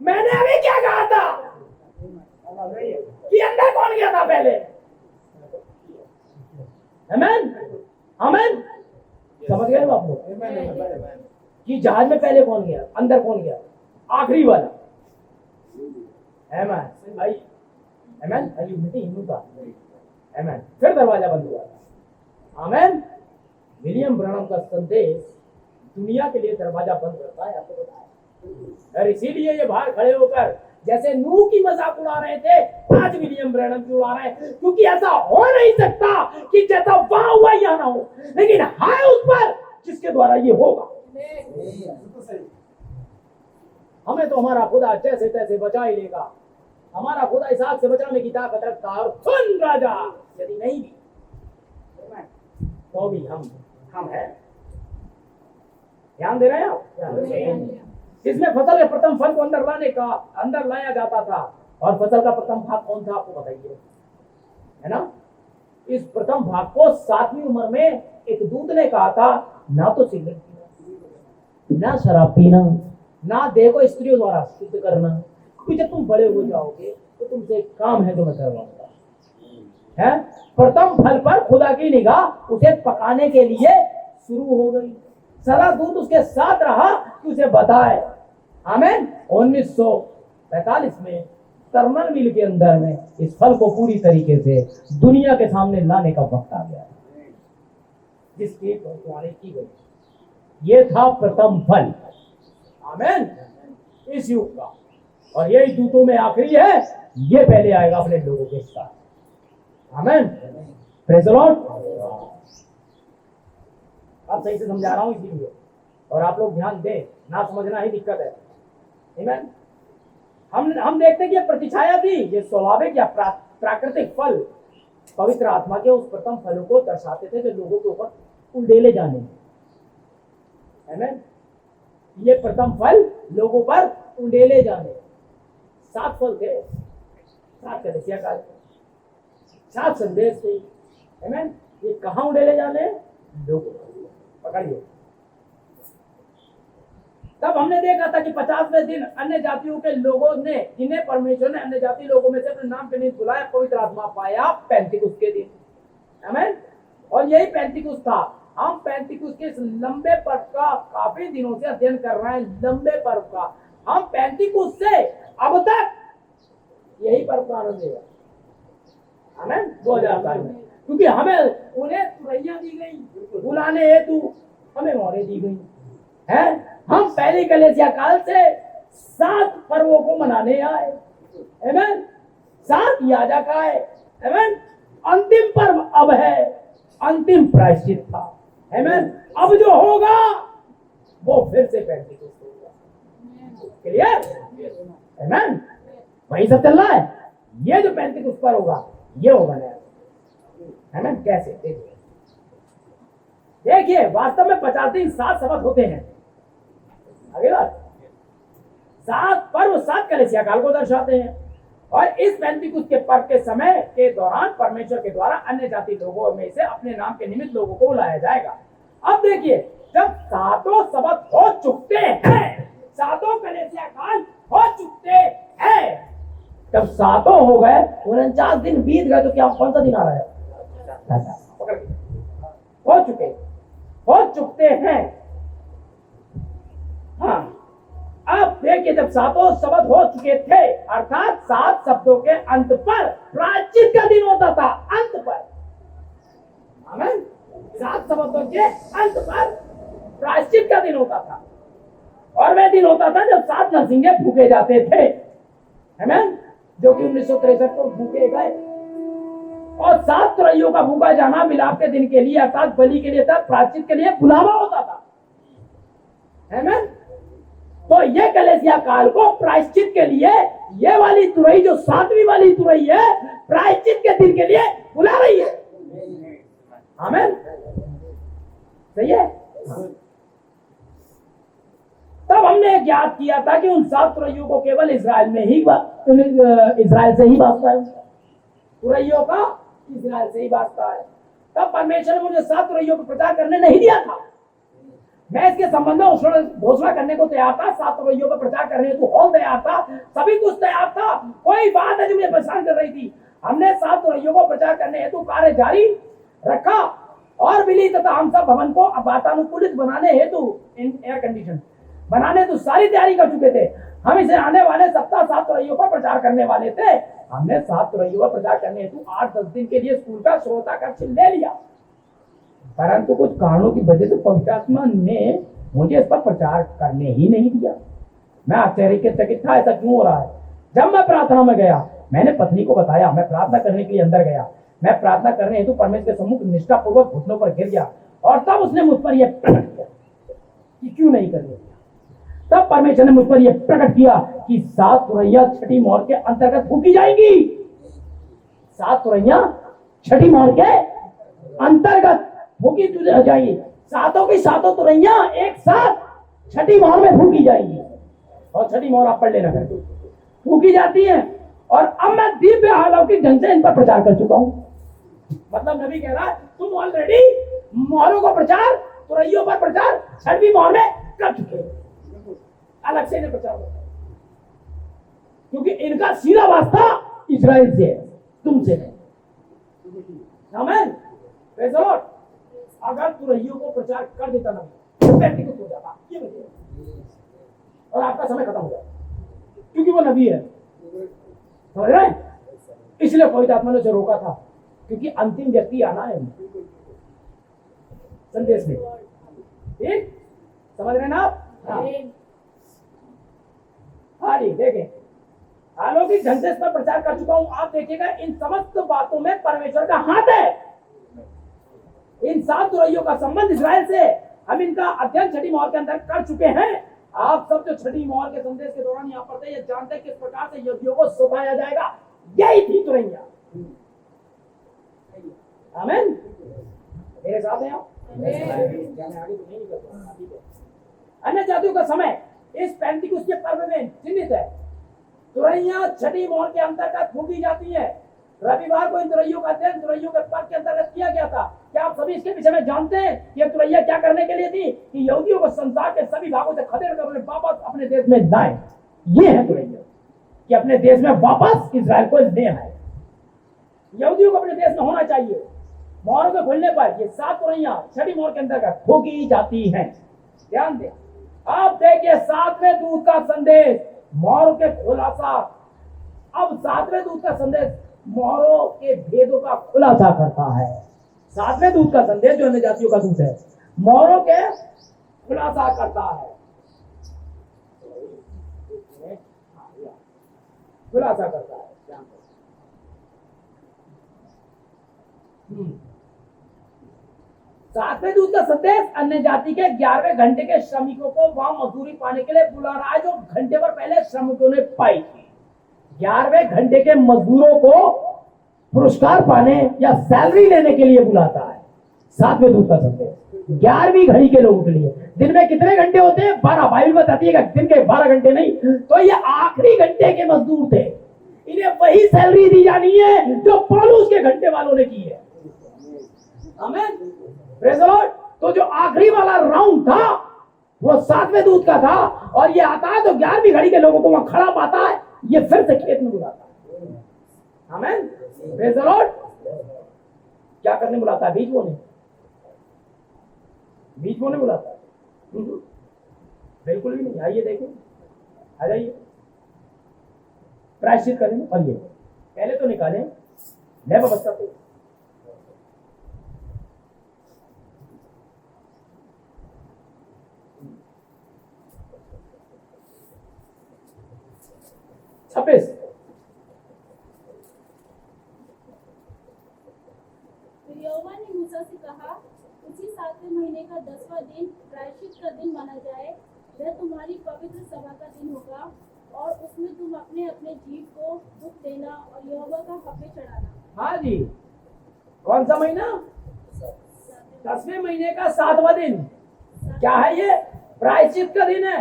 मैंने अभी क्या कहा था कि अंदर कौन गया था पहले? आमीन। आमीन। समझ गए आप लोग कि जहाज में पहले कौन गया, अंदर कौन गया? आखिरी वाला। आमीन। आमीन। हिंदू का आमीन। फिर दरवाजा बंद हुआ। आमीन। विलियम ब्रैनम का संदेश दुनिया के लिए दरवाजा बंद करता है, आपको पता है। और इसीलिए ये बाहर खड़े होकर जैसे नूह की मजाक उड़ा रहे थे, आज विलियम ब्रैनम की उड़ा रहे हैं। क्योंकि ऐसा हो नहीं सकता कि जैसा वहां हुआ यहां ना हो, लेकिन है उस पर जिसके द्वारा ये होगा। हमें तो हमारा खुदा जैसे तैसे बचा ही लेगा। हमारा खुदा इस आग से बचाने की ताकत रखता है। और सुन राजा, यदि नहीं भी तो भी हम हैं। ध्यान दे रहे हैं आप? इसमें फसल के प्रथम फल को अंदर लाया जाता था। और फसल का प्रथम भाग कौन था आपको बताइए, है ना? इस प्रथम भाग को 7वीं उम्र में एक दूत ने कहा था, ना तो सिगरेट पीना, ना शराब पीना, ना देह को स्त्रियों द्वारा शुद्ध करना, क्योंकि जब तुम बड़े हो जाओगे तो तुमसे एक काम है जो मैं करवाऊंगा। है? प्रथम फल पर खुदा की निगाह उसे पकाने के लिए शुरू हो गई। सदा दूत उसके साथ रहा कि उसे बताए। आमीन। 1945 में टर्नरविल के अंदर में इस फल को पूरी तरीके से दुनिया के सामने लाने का वक्त आ गया, जिसकी भविष्यवाणी की गई। ये था प्रथम फल। आमीन। इस युग का, और यही दूतों में आखिरी है। ये पहले आएगा अपने लोगों के साथ। आमीन। Praise the Lord. आप सही से समझा रहा हूं इसीलिए, और आप लोग ध्यान दें, ना समझना ही दिक्कत है। आमीन। हम देखते हैं कि प्रतिछाया थी, ये स्वाभाविक या प्राकृतिक फल पवित्र आत्मा के उस प्रथम फलों को दर्शाते थे जो लोगों के ऊपर उंडेले जाने। आमीन। ये प्रथम फल लोगों पर उंडेले जाने। 7 फल थे, 7 कलीसिया काल, 7 संदेश थे। आमीन। ये कहां उंडेले जाने? लोगों पर। पकड़िए। तब हमने देखा था कि 50वें दिन अन्य जातियों के लोगों ने, जिन्हें परमेश्वर ने अन्य जाति लोगों में से अपने नाम पे नहीं बुलाया, पवित्र आत्मा पाया पेंतिकुस्त के दिन। आमीन। और यही पेंतिकुस्त था। हम पेंतिकुस्त के इस लंबे पर्व का काफी दिनों से अध्ययन कर रहे हैं। लंबे पर्व का हम पेंतिकुस्त से अब तक यही पर्व का आनंद लेगा। आमीन। 2000 साल में, क्योंकि हमें उन्हें तुरैया दी गई, बुलाने हेतु हमें मोहरें दी गई है। हम पहली कलीसिया काल से 7 पर्वों को मनाने आए। आमीन। 7 याजक आए। आमीन। अंतिम पर्व अब है, अंतिम प्रायश्चित था। आमीन। अब जो होगा वो फिर से पेंतिकुस्त होगा। क्लियर? आमीन। वही सब चल रहा है। ये जो पेंतिकुस्त पर होगा, ये होगा नया। आमीन। कैसे? देखिए वास्तव में 50 दिन 7 शब्द होते हैं। अगली बात, 7 पर्व 7 कलीसिया काल को दर्शाते हैं और इस पेंतिकुस्त के पर्व के समय के दौरान परमेश्वर के द्वारा अन्य जाति लोगों में से अपने नाम के निमित्त लोगों को बुलाया जाएगा। अब देखिए, जब 7 शब्द हो चुके हैं, 7 कलीसिया काल हो चुके हैं, जब 7 हो गए, 49 दिन बीत गए, तो क्या कौन सा दिन आ रहा है? हो चुके हैं। हाँ, अब देखिए, जब 7 शब्द हो चुके थे, अर्थात 7 शब्दों के अंत पर प्रायश्चित का दिन होता था। अंत पर, आमीन, 7 शब्दों के अंत पर प्रायश्चित का दिन होता था और वह दिन होता था जब 7 नरसिंगे फूके जाते थे, आमीन, जो कि 1963 को फूके गए। और 7 तुरैयों का फूका जाना मिलाप के दिन के लिए, अर्थात बलि के लिए था, प्रायश्चित के लिए बुलावा होता था, आमीन। तो ये कलीसिया काल को प्रायश्चित के लिए, ये वाली तुरई जो 7वीं वाली तुरई है, प्रायश्चित के दिन के लिए बुला रही है, आमीन। सही है। तब हमने ज्ञात किया था कि उन 7 तुरैयों को केवल इजराइल में ही इजराइल से ही वास्ता है, तुरैयों का इजराइल से ही वास्ता है। तब परमेश्वर ने मुझे 7 तुरैयों को प्रचार करने नहीं दिया था। मैं इसके संबंध में घोषणा करने को तैयार था, 7 तुरैयों पर प्रचार करने को हॉल तैयार था, सभी कुछ तैयार था। कोई बात है जो मुझे परेशान कर रही थी। हमने 7 तुरैयों को प्रचार करने हेतु कार्य जारी रखा और बिली तथा हम सब भवन को वातानुकूलित बनाने हेतु, इन एयर कंडीशन बनाने तो सारी तैयारी कर चुके थे। हम इसे आने वाले सप्ताह 7 तुरैयों पर प्रचार करने वाले थे। हमने 7 तुरैयों पर प्रचार करने हेतु 8-10 दिन के लिए स्कूल का श्रोता कक्ष ले लिया, परंतु कुछ कारणों की वजह से पवित्र आत्मा ने मुझे इस पर प्रचार करने ही नहीं दिया। मैं आश्चर्यचकित था, ऐसा क्यों हो रहा है। जब मैं प्रार्थना में गया, मैंने पत्नी को बताया, मैं प्रार्थना करने के लिए अंदर गया। मैं प्रार्थना करने हेतु परमेश्वर के सम्मुख निष्ठापूर्वक घुटनों पर गिर गया और तब उसने मुझ पर यह प्रकट किया कि क्यों नहीं कर रही। तब परमेश्वर ने मुझ पर यह प्रकट किया कि 7 तुरैया छठी मोहर के अंतर्गत फूकी जाएंगी। 7 तुरैया छठी मोहर के अंतर्गत फूकी जाएगी। 7 की 7 तुरैया एक साथ छठी मोहर में फूकी जाएंगी और छठी मोहर आप पढ़ लेना, फूकी जाती है। और अब मैं दिव्य अलौकिक ढंग से इन पर प्रचार कर चुका हूं। मतलब नबी कह रहा है, तुम ऑलरेडी मोहरों को प्रचार, तुरैयों पर प्रचार छठी मोहर में कर चुके हो। अलग से इन्हें प्रचार होता है क्योंकि इनका सीधा वास्ता इजराइल से है, तुमसे नहीं। आमीन, प्रेज़ द लॉर्ड। अगर तुरैयों को प्रचार कर देता ना, पेंटिकुस्त हो जाता ये और आपका समय खत्म हो जाता, क्योंकि वो नबी है, समझ रहे हैं। इसलिए पवित्र आत्मा ने उसे रोका था, क्योंकि अंतिम व्यक्ति आना है संदेश में। ठीक समझ रहे हैं ना आप? हाँ जी, देखें, अलौकिक ढंग से इस पर प्रचार कर चुका हूं। आप देखिएगा, इन समस्त बातों में परमेश्वर का हाथ है। इन 7 तुरैयों का संबंध इजराइल से, हम इनका अध्ययन छठी मोहर के अंदर कर चुके हैं। आप सब जो छठी मोहर के संदेश के दौरान यहाँ पढ़ते हैं, जानते हैं किस प्रकार से यहूदियों को सताया जाएगा। यही थी तुरैया। आमीन, मेरे साथ हैं आप? अन्य जातियों का समय इस पेंटिकुस्त के पर्व में चिन्हित है। तुरैया छठी मोहर के अंतर्गत फूकी जाती है। रविवार को इन तुरैयों का अध्ययन तुरैयों के पर्व के अंतर्गत किया गया था। क्या आप सभी इसके विषय में जानते हैं कि ये तुरैया क्या करने के लिए थी? कि यहूदियों को संसार के सभी भागों से खदेड़ कर उन्हें वापस अपने देश में लाए। ये है तुरैया, कि अपने देश में वापस इजराइल को ले आए। यहूदियों को अपने देश में होना चाहिए। मोहरों के खुलने पर ये 7 तुरैया छठी मोहर के अंतर्गत फूकी जाती हैं। ध्यान दें। अब देखिए 7वें दूत का संदेश, मोहरों के खुलासा। अब 7वें दूत का संदेश मोहरों के भेदों का खुलासा करता है। 7वें दूत का संदेश जो अन्य जातियों का दूत है, मोहरों के खुलासा करता है, खुलासा करता है। 7वें दूत का संदेश अन्य जाति के 11वें घंटे के श्रमिकों को वहां मजदूरी पाने के लिए बुला रहा है, जो घंटे पर पहले श्रमिकों ने पाई थी। 11वें घंटे के मजदूरों को पुरस्कार पाने या सैलरी लेने के लिए बुलाता है। सातवें दूत का संदेश। 11वीं घड़ी के लोगों के लिए। दिन में कितने घंटे होते हैं? 12। बाइबल बताती है दिन के 12 घंटे नहीं, तो ये आखिरी घंटे के मजदूर थे। इन्हें वही सैलरी दी जानी है जो पौलुस के घंटे वालों ने की है। आमीन, प्रेज़ द लॉर्ड। तो जो आखिरी वाला राउंड था वो सातवें दूत का था, और ये आता है तो 11वीं घड़ी के लोगों को वहां खड़ा पाता है, ये फिर से खेत में बुलाता है। आमीन, प्रेज़ द लॉर्ड। क्या करने बुलाता है? बीज बोने। बीज बोने बुलाता है? बिल्कुल भी नहीं। आइए देखें, आ जाइए, प्रायश्चित करें। और ये पहले तो निकालें नए व्यवस्था से। छब्बीस। यहोवा ने मूसा से कहा, उसी 7वें महीने का 10वां दिन प्रायश्चित का दिन माना जाए। वह तुम्हारी पवित्र सभा का दिन होगा, और उसमें तुम अपने अपने जीव को दुख देना और यहोवा का हव्य चढ़ाना। हाँ जी। कौन सा महीना? 10वें महीने का 7वां दिन। क्या है ये? प्रायश्चित का दिन है।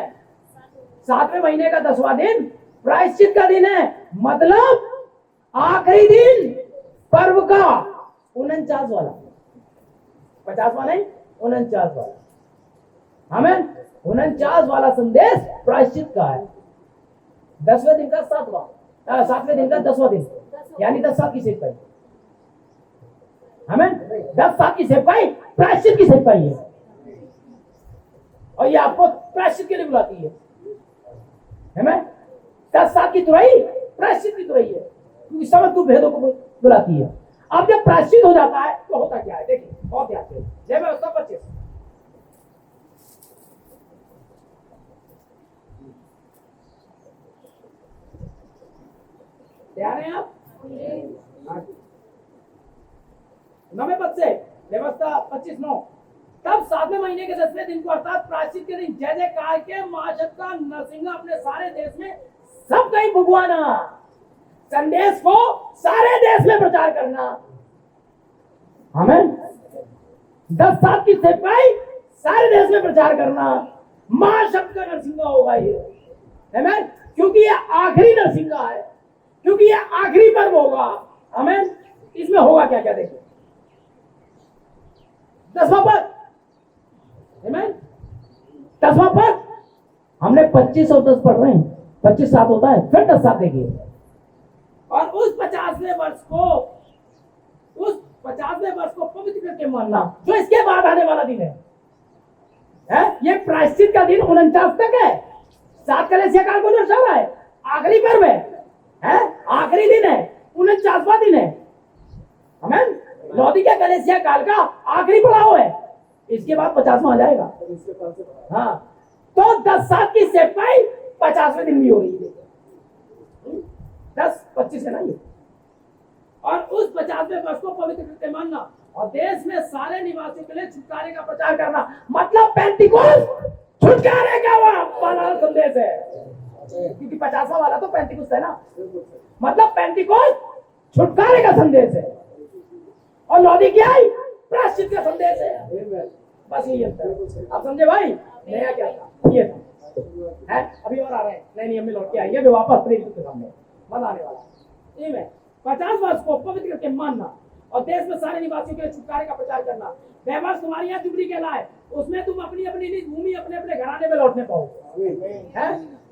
7वें महीने का 10वां दिन प्रायश्चित का दिन है। मतलब आखिरी दिन पर्व का 49 वाला, 50वां नहीं, 49 वाला। हमें 49 वाला संदेश प्रायश्चित का है। 10वें दिन का 7वें दिन का 10वां दिन, यानी 10 साल की सेवकाई। हमें 10 साल की सेवकाई प्रायश्चित की सेवकाई है, और ये आपको प्रायश्चित के लिए बुलाती है। हमें 10 साल की तुरई प्रायश्चित की तुरई है, क्योंकि समझ को भेदों को बुलाती है। अब जब प्रायश्चित हो जाता है तो होता क्या है? देखिए, बहुत याद है। जय मैं उसका 25 तैयार हैं आप? नवे पद से व्यवस्था 25:9। तब 7वें महीने के 10वें दिन को, अर्थात प्रायश्चित के दिन, जय जयकार के महाशब्द का नरसिंगा अपने सारे देश में सब कहीं भुगवाना, संदेश को सारे देश में प्रचार करना। हमें 10 साल की सेवकाई सारे देश में प्रचार करना, महाशब्द का नरसिंगा होगा ये। हमें, क्योंकि ये आखिरी नरसिंगा है, क्योंकि ये आखिरी पर्व होगा। हमें इसमें होगा क्या क्या? देखिए 10वां पद। हमें 10वां पद, हमने 25 और 10 पढ़ रहे हैं। 25 सात होता है, फिर 10 सात देखिए। और उस 50वें वर्ष को पवित्र करके मानना, जो इसके बाद आने वाला दिन है। ये प्रायश्चित का दिन 49 तक है। 7 कलेसिया काल को दर्शा रहा है। आखिरी पर्व है, आखिरी दिन है, 49वां दिन है। हमें लौदीकिया कलेसिया काल का आखिरी पड़ाव है। इसके बाद 50वां आ जाएगा। हाँ, तो 10 साल की सेवकाई 50वें दिन भी हो रही है। 10-25 है ना ये। और उस 50वें वर्ष को पवित्र करके मानना, और देश में सारे निवासियों के लिए छुटकारे का प्रचार करना। मतलब पेंटिकोस्ट छुटकारे का वाला संदेश है, क्योंकि 50वां वाला तो पेंटिकोस्ट है ना। मतलब पेंटिकोस्ट छुटकारे का संदेश है, और लौदीकिया प्रायश्चित का संदेश है। बस यही अंतर है। आप समझे भाई? नया क्या था? ये था है। अभी और आ रहे हैं, नए नियम में लौट के आइए, वापस प्रेरित के सामने मत आने वाला। ये में 50 वर्ष को पवित्र करके मानना, और देश में सारे निवासियों के लिए छुटकारे का प्रचार करना। वह वर्ष तुम्हारी यहाँ जुबली कहलाए, उसमें तुम अपनी अपनी निज भूमि अपने अपने घराने में लौटने पाओगे। है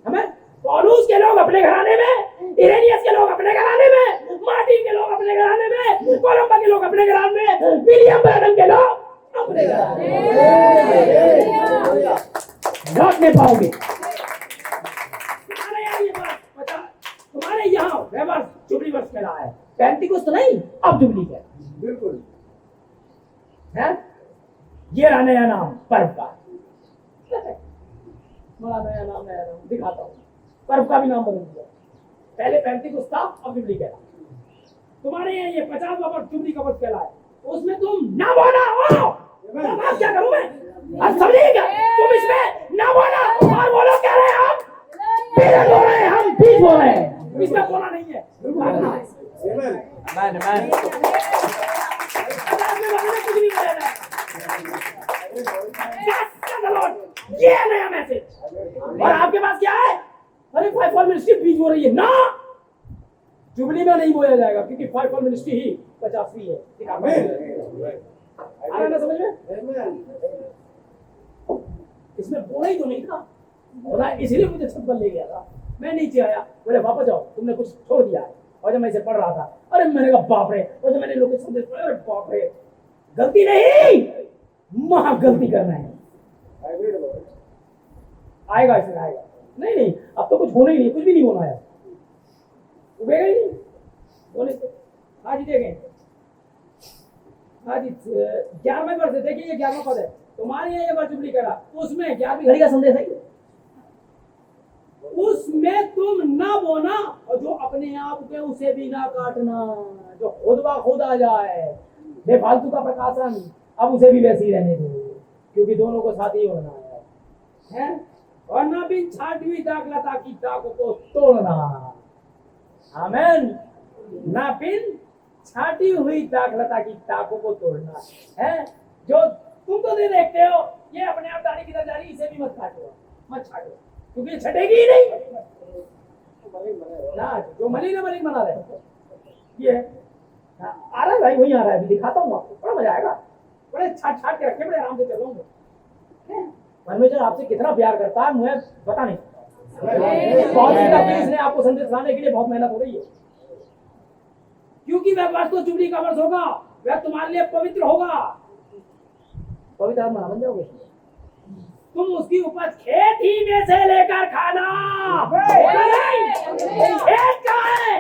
हमें पौलुस के लोग अपने घराने में, इरेनियस के लोग अपने घराने में, मार्टिन के लोग अपने घराने में, कोलंबा के लोग अपने घराने में, विलियम ब्रैनम के लोग अपने घराने में लौटने पाओगे। तुम्हारे यहाँ व्यवहार जुबली वर्ष में रहा है। पेंटिकोस्ट नहीं, अब जुबली है। बिल्कुल है। ये रहा नया नाम पर्व का। बड़ा नया नाम दिखाता हूँ। पर्व का भी नाम बदल दिया। पहले पेंटिकोस्ट था, अब जुबली कहला। तुम्हारे यहाँ ये 50वां वर्ष जुबली का वर्ष कहला है। उसमें तुम ना बोला हो। अब क्या करूं मैं? अब समझिए क्या? तुम इसमें ना बोला और बोलो कह रहे हैं हम बीज बोल रहे हैं, हम बीज बोल रहे हैं। इसमें बोला नहीं है। कुछ नहीं ये है नया मैसेज। और आपके पास क्या है? अरे फाइव मिनिस्ट्री बीज हो रही है ना, जुबली में नहीं बोया जाएगा क्योंकि फाइव मिनिस्ट्री ही 50वीं है। आ रहा ना समझ में? इसमें बोला ही तो नहीं था, बोला इसलिए मुझे छत पर ले गया था। मैं नीचे आया, बोले वापस जाओ, तुमने कुछ छोड़ दिया है। और जब मैं इसे पढ़ रहा था, अरे मैंने कहा बाप रे, और जब मैंने लोग संदेश पढ़ा, अरे बाप रे, गलती नहीं, महा गलती करना है। आएगा इसमें आएगा, नहीं अब तो कुछ होना ही नहीं, कुछ भी नहीं होना है, उगेगा ही नहीं बोले से। आज ही देखें, आज 11वें वर्ष देखिए, ये 11वां पद है तुम्हारे यहाँ, ये बार जुबली करा, उसमें 11वीं घड़ी का संदेश है, उसमें तुम ना बोना, और जो अपने आप के उसे भी ना काटना, जो खुद ब खुद आ जाए बेफालतू का प्रकाशन, अब उसे भी वैसे ही रहने दो, क्योंकि दोनों को साथ ही होना है? और ना भी छाटवी दाखलता की ताकों को तोड़ना, आमेन, ना बिन छाटी हुई दाखलता की ताकों को तोड़ना है। जो तुम तो नहीं देखते हो, ये अपने आप दाढ़ी की तरह जा रही, इसे भी मत काटो, मत छाटो, क्योंकि ये छटेगी ही नहीं ना। जो मलिन बना रहे ये आ रहा है भाई, वही आ रहा है, अभी दिखाता हूँ आपको, बड़ा मजा आएगा। बड़े छाट के रखे, बड़े आराम से चलोगे। परमेश्वर आपसे कितना प्यार करता है मुझे पता नहीं। बहुत इसने आपको संदेश लाने के लिए बहुत मेहनत हो रही है, क्योंकि वह वर्ष तो जुबली का वर्ष होगा, वह तुम्हारे लिए पवित्र होगा, पवित्र आत्मा बन जाओगे। तुम उसकी उपज खेत ही में से लेकर खाना। खेत कहाँ है?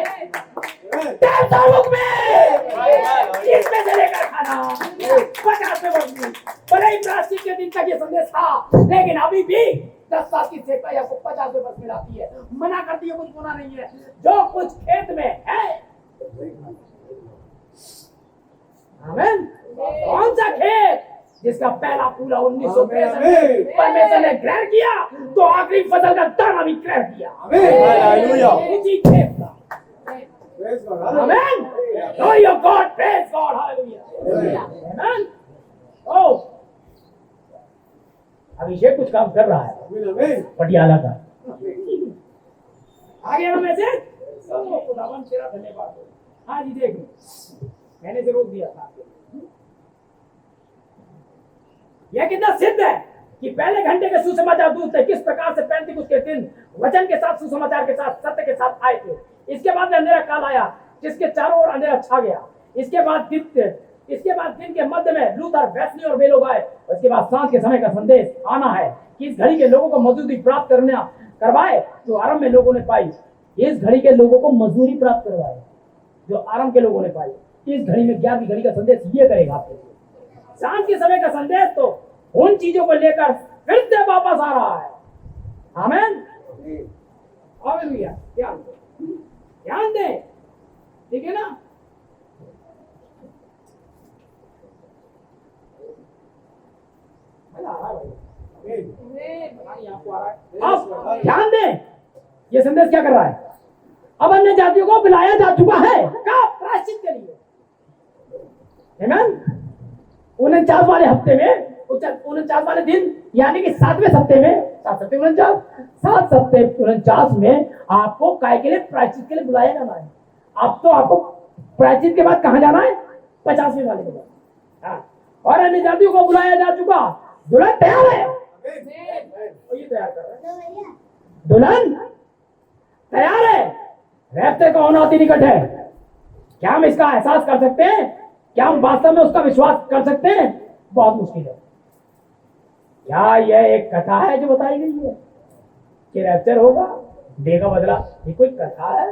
देवतालोक में, इसमें से लेकर खाना। 50वें वर्ष में, भले ही प्रायश्चित के दिन तक ये संदेश था, लेकिन अभी भी 10 साल की सेवा आपको 50वें वर्ष में लाती है। मना करती है, कुछ होना नहीं है, जो कुछ खेत में है। आमीन। कौन सा खेत? जिसका पहला पूरा 1963 में परमेश्वर ने ग्रहण किया, तो आखिरी फसल का दाना भी ग्रहण किया। उसी खेत का। आमीन। Know your God, praise God, hallelujah. Amen. Oh, अभिषेक कुछ काम कर रहा है पटियाला का। आ गया ना मैसेज? खुदावन तेरा धन्यवाद हो। हाँ जी देख, मैंने से रोक दिया था। यह कितना सिद्ध है कि पहले घंटे के सुसमाचार दूत थे, किस प्रकार से पेंतिकुस्त के दिन वचन के साथ, सुसमाचार के साथ, सत्य के साथ आए थे। इसके बाद अंधेरा काल आया, जिसके चारों ओर अंधेरा छा गया। इसके बाद दिन के मध्य में लूथर, वेस्ली और वे लोग आए। उसके बाद सांझ के समय का संदेश आना है कि इस घड़ी के लोगों को मजदूरी प्राप्त करवाए जो आरंभ में लोगों ने पाई। इस घड़ी के लोगों को मजदूरी प्राप्त करवाए जो आरंभ के लोगों ने पाई। इस घड़ी में 11वीं घड़ी का संदेश ये करेगा आपके लिए। सांझ के समय का संदेश तो उन चीजों को लेकर फिर से वापस आ रहा है। आमीन। हालेलुया। ध्यान दें, ठीक है ना? अब ध्यान दें, ये संदेश क्या कर रहा है? अब अन्य जातियों को बुलाया जा चुका है, कब? प्रायश्चित के लिए। आमीन। 49 वाले हफ्ते में, 49 वाले दिन, यानी कि 7वें सप्ते में, 7 सप्ते 49 में आपको काय के लिए? प्रायश्चित के लिए बुलाया जाना है। अब तो आपको प्रायश्चित के बाद कहां जाना है? 50वें वाले के बाद। हाँ। और अन्य जातियों को बुलाया जा चुका, दुल्हन तैयार है। ये तैयार कर रहा है, दुल्हन तैयार है। रैप्चर का होना अति निकट है। क्या हम इसका एहसास कर सकते हैं? क्या हम वास्तव में उसका विश्वास कर सकते हैं? बहुत मुश्किल है। क्या यह एक कथा है जो बताई गई है कि रैप्चर होगा, देगा बदला? ये कोई कथा है?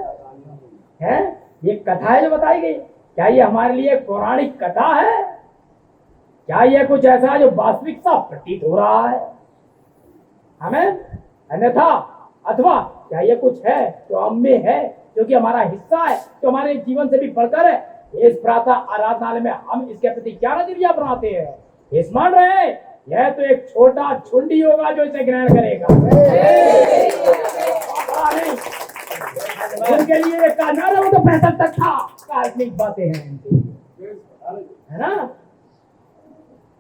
ये कथा है जो बताई गई? क्या ये हमारे लिए पौराणिक कथा है? क्या यह कुछ ऐसा है जो वास्तविक सा प्रतीत हो रहा है? हमें अन्यथा, अथवा क्या यह कुछ है जो हम में है, जो कि हमारा हिस्सा है, जो हमारे जीवन से भी बढ़कर है? इस प्रातः आराधनालय में हम इसके प्रति क्या नजरिया बनाते हैं? स्मरण रहे, यह तो एक छोटा झुंडी होगा जो इसे ग्रहण करेगा। उनके लिए कहना वो तो 65 तक था। काल्पनिक बातें हैं, है ना?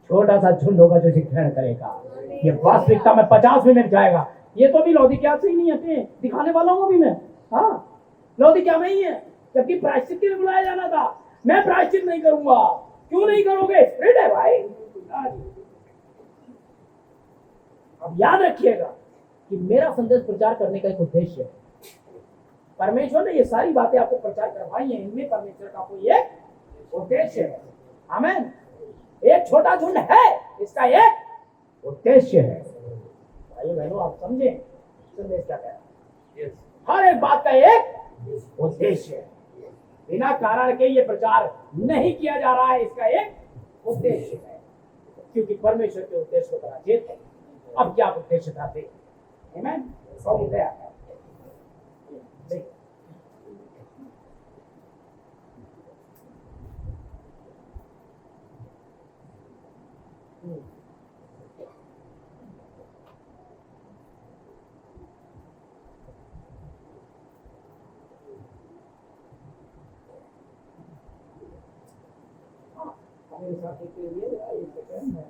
छोटा सा झुंड होगा जो इसे ग्रहण करेगा। ये वास्तविकता में 50 मिनट जाएगा। ये तो अभी लौदीकिया से ही नहीं है, दिखाने वाला हूँ अभी मैं। हाँ, लौदीकिया में ही है, जबकि प्रायश्चित के लिए बुलाया जाना था। मैं प्रायश्चित नहीं करूंगा। क्यों नहीं करोगे? स्पिरिट है भाई। अब याद रखिएगा कि मेरा संदेश प्रचार करने का एक उद्देश्य है। परमेश्वर ने ये सारी बातें आपको प्रचार करवाई हैं, इनमें परमेश्वर का कोई एक उद्देश्य है। आमीन। एक छोटा झुंड है, इसका एक उद्देश्य है। भाई बहनों, आप समझे संदेश क्या कह रहा है? हर एक बात का एक उद्देश्य है। बिना कारण के ये प्रचार नहीं किया जा रहा है, इसका एक उद्देश्य है, क्योंकि परमेश्वर के उद्देश्य को पराजित है। अब क्या उद्देश्य था? आमीन। बहुत दया है। मेरे साथ एक लिए एक सेकंड है।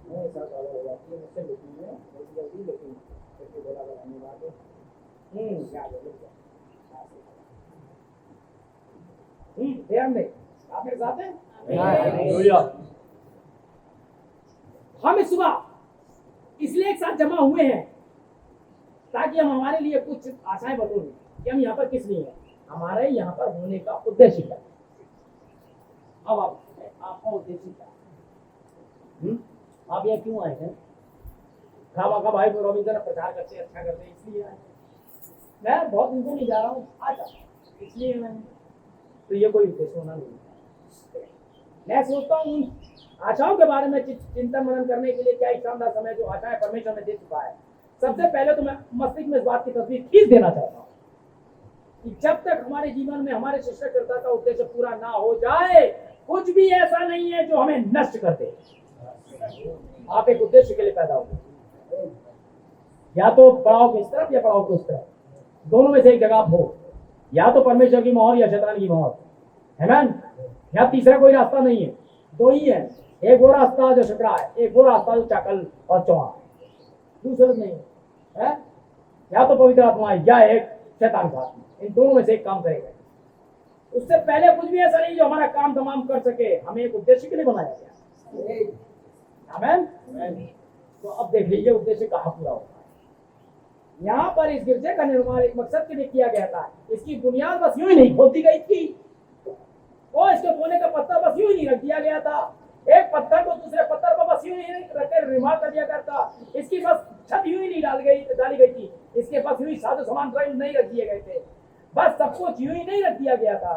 मेरे साथ वाला हो जाती है, मुझसे लिखी है बहुत जल्दी, लेकिन कैसे बोला बनाने वाले क्या ध्यान दें। आप मेरे साथ हैं? हम इस सुबह इसलिए एक साथ जमा हुए हैं ताकि हम हमारे लिए कुछ आशाएं बटोरें कि हम यहाँ पर किस लिए हैं, हमारे यहाँ पर होने का उद्देश्य क्या है। अब आपका उद्देश्य क्या है? आप यहाँ क्यों आए हैं? खावा का भाई रविंद्र प्रचार करते अच्छा करते इसलिए आए। मैं बहुत दिन से नहीं जा रहा हूँ, आज इसलिए मैं, तो ये कोई उद्देश्य होना नहीं। मैं सोचता हूँ आशाओं के बारे में चिंतन मनन करने के लिए क्या ही शानदार समय जो आशाएं परमेश्वर ने दे चुका है। सबसे पहले तो मैं मस्तिष्क में इस बात की तस्वीर खींच देना चाहता हूँ कि जब तक हमारे जीवन में हमारे शिष्यकर्ता का उद्देश्य पूरा ना हो जाए, कुछ भी ऐसा नहीं है जो हमें नष्ट कर दे। आप एक उद्देश्य के लिए पैदा हो, या तो पड़ाव इस तरफ या पड़ाव उस तरफ, दोनों में से एक जगह हो, या तो परमेश्वर की मोहर या शैतान की मोहर, है ना? या तीसरा कोई रास्ता नहीं है, दो ही है। एक वो रास्ता जो सकरा है, एक वो रास्ता जो चाकल और चौहा, दूसरा नहीं है। या तो पवित्र आत्मा या एक शैतान का आत्मा, इन दोनों में से एक काम करेगा। उससे पहले कुछ भी ऐसा नहीं जो हमारा काम तमाम कर सके। हमें एक उद्देश्य के लिए बनाया गया। आमीन। तो अब देख लीजिए उद्देश्य कहाँ पूरा होता है। यहाँ पर इस गिरजे का निर्माण एक मकसद के लिए किया गया था। इसकी बुनियाद बस यूं ही नहीं खोदी गई थी, और इसके कोने का पत्थर बस यूं ही नहीं रख दिया गया था। एक पत्थर को दूसरे पत्थर पर बस यूं ही रखकर निर्माण कर दिया गया था। इसकी बस छत यूं ही नहीं डाली गई थी। इसके बस यूं ही साधु सामान नहीं रख दिए गए थे। बस सब कुछ यूं ही नहीं रख दिया गया था।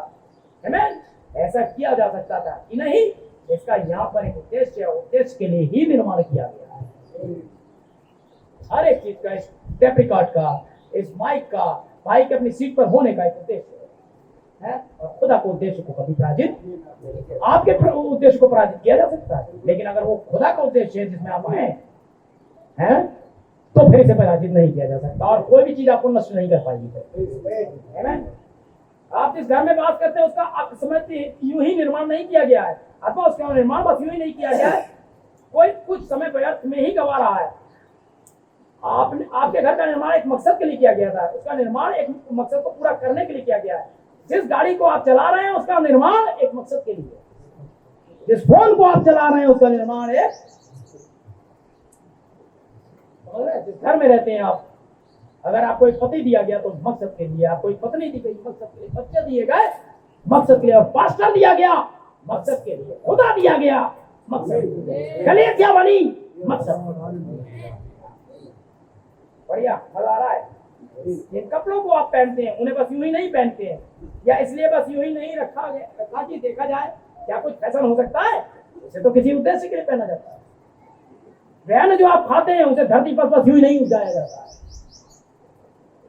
आमीन। ऐसा किया जा सकता था कि नहीं, इसका यहाँ पर एक उद्देश्य है। उद्देश्य के लिए ही निर्माण किया गया है। हर एक चीज का, इस टेप रिकॉर्ड का, इस माइक का, माइक अपनी सीट पर होने का एक उद्देश्य है। और खुदा को उद्देश्य को कभी पराजित, आपके उद्देश्य को पराजित किया जा सकता है, लेकिन अगर वो खुदा का उद्देश्य है जिसमें आप आए हैं, तो फिर इसे पराजित नहीं किया जा सकता, और कोई भी चीज आपको नष्ट नहीं कर पाएगी। आप जिस घर में बात करते हैं उसका समझ यूं ही निर्माण नहीं किया गया है, अथवा उसका निर्माण बस यूं ही नहीं किया गया है। कोई कुछ समय व्यर्थ में ही गवा रहा है। आपके घर का निर्माण एक मकसद के लिए किया गया था। उसका निर्माण एक मकसद को पूरा करने के लिए किया गया है। जिस गाड़ी को आप चला रहे हैं उसका निर्माण एक मकसद के लिए, जिस फोन को आप चला रहे हैं उसका निर्माण एक, जिस घर में रहते हैं आप, अगर आपको एक पति दिया गया तो मकसद के लिए, आपको एक पत्नी दी गई मकसद के लिए, बच्चे दिए गए मकसद के लिए, और पास्टर दिया गया मकसद के लिए, खुदा दिया गया मकसद, कलीसिया बनी मकसद। बढ़िया, मजा आ रहा है। जिन कपड़ों को आप पहनते हैं उन्हें बस यूं ही नहीं पहनते हैं, या इसलिए बस यूं ही नहीं रखा कि देखा जाए क्या कुछ फैशन हो सकता है। उसे तो किसी उद्देश्य के लिए पहना जाता है। वह जो आप खाते हैं उसे धरती पर बस यूं ही नहीं उगाया जाता है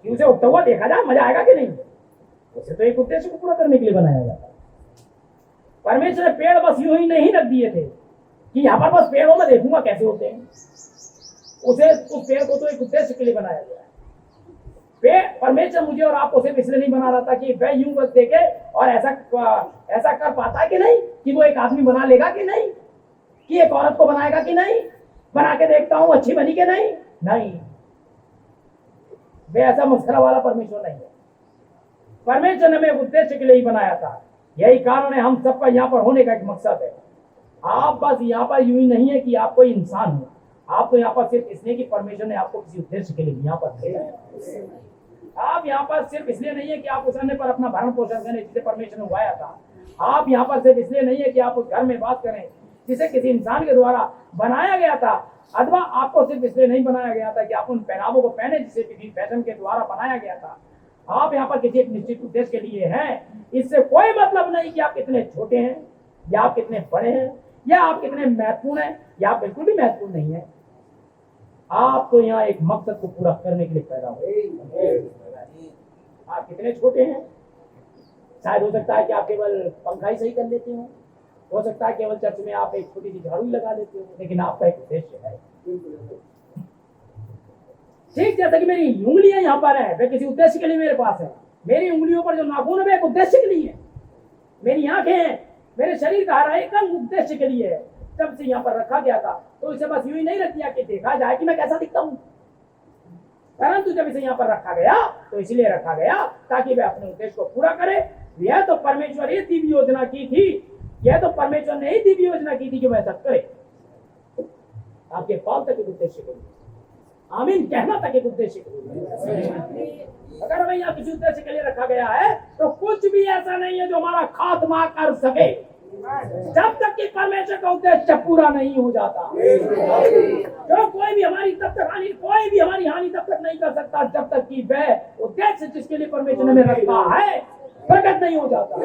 कि उसे उगता हुआ देखा जाए, मजा आएगा कि नहीं। उसे तो एक उद्देश्य को पूरा करने के लिए बनाया जाता है। परमेश्वर ने पेड़ बस यूं ही नहीं रख दिए थे कि यहाँ पर बस पेड़ों में देखूंगा कैसे होते हैं। उसे उस पेड़ को तो एक उद्देश्य के लिए बनाया गया है। परमेश्वर मुझे और आपको सिर्फ इसलिए नहीं बना रहा था कि वह यूं बस देखे और ऐसा कर पाता है कि नहीं, कि वो एक आदमी बना लेगा कि नहीं, कि एक औरत को बनाएगा कि नहीं, बना के देखता हूं अच्छी बनी कि नहीं। नहीं, वे ऐसा मस्खरा वाला परमेश्वर नहीं है। परमेश्वर ने हमें एक उद्देश्य के लिए ही बनाया था। यही कारण है हम सबका यहाँ पर होने का एक मकसद है। आप बस यहाँ पर यूं ही नहीं है कि आप कोई इंसान हो, आप तो यहाँ पर सिर्फ इसलिए कि परमेश्वर ने आपको किसी उद्देश्य के लिए यहाँ पर भेजा है। आप यहाँ पर सिर्फ इसलिए नहीं है कि आप उस अन्य पर अपना भरण पोषण करें जिसे परमेश्वर ने उगाया था। आप यहाँ पर सिर्फ इसलिए नहीं है कि आप उस घर में बात करें जिसे किसी इंसान के द्वारा बनाया गया था, अथवा आपको सिर्फ इसलिए नहीं बनाया गया था कि आप उन पहनावों को पहने जिसे किसी फैशन के द्वारा बनाया गया था। आप यहाँ पर किसी एक निश्चित उद्देश्य के लिए हैं। इससे कोई मतलब नहीं कि आप कितने छोटे हैं या आप कितने बड़े हैं या आप कितने महत्वपूर्ण हैं या आप बिल्कुल भी महत्वपूर्ण नहीं है। आप तो यहाँ एक मकसद को पूरा करने के लिए पैदा हुए। आप कितने छोटे हैं, शायद हो सकता है कि आप केवल पंखा ही सही कर लेते हो सकता है केवल चर्च में आप एक छोटी सी झाड़ू ही लगा लेते हो, लेकिन आपका एक उद्देश्य है। ठीक जैसे कि मेरी उंगलियां यहाँ पर है, वे किसी उद्देश्य के लिए मेरे पास है। मेरी उंगलियों पर जो नाखून है वे एक उद्देश्य के लिए है। मेरी आंखें हैं, मेरे शरीर का हर एक अंग उद्देश्य के लिए है। जब से यहाँ पर रखा गया था तो इसे बस यूं ही नहीं रख दिया कि देखा जाए कि मैं कैसा दिखता हूँ, परंतु जब इसे यहाँ पर रखा गया तो इसलिए रखा गया ताकि वह अपने उद्देश्य को पूरा करे। यह तो परमेश्वर ही दिव्य योजना की थी, यह तो परमेश्वर ने ही दिव्य योजना की थी कि वह ऐसा करे। आपके पाल तक एक उद्देश्य के लिए, आमीन कहना तक एक उद्देश्य के लिए। अगर हमें यहाँ किसी उद्देश्य के लिए रखा गया है तो कुछ भी ऐसा नहीं है जो हमारा खात्मा कर सके, जब तक कि परमेश्वर का उद्देश्य पूरा नहीं हो जाता। जो कोई भी हमारी तब तक हानि, कोई भी हमारी हानि तब तक नहीं कर सकता जब तक कि वह उद्देश्य जिसके लिए परमेश्वर ने हमें रखा है प्रकट नहीं हो जाता।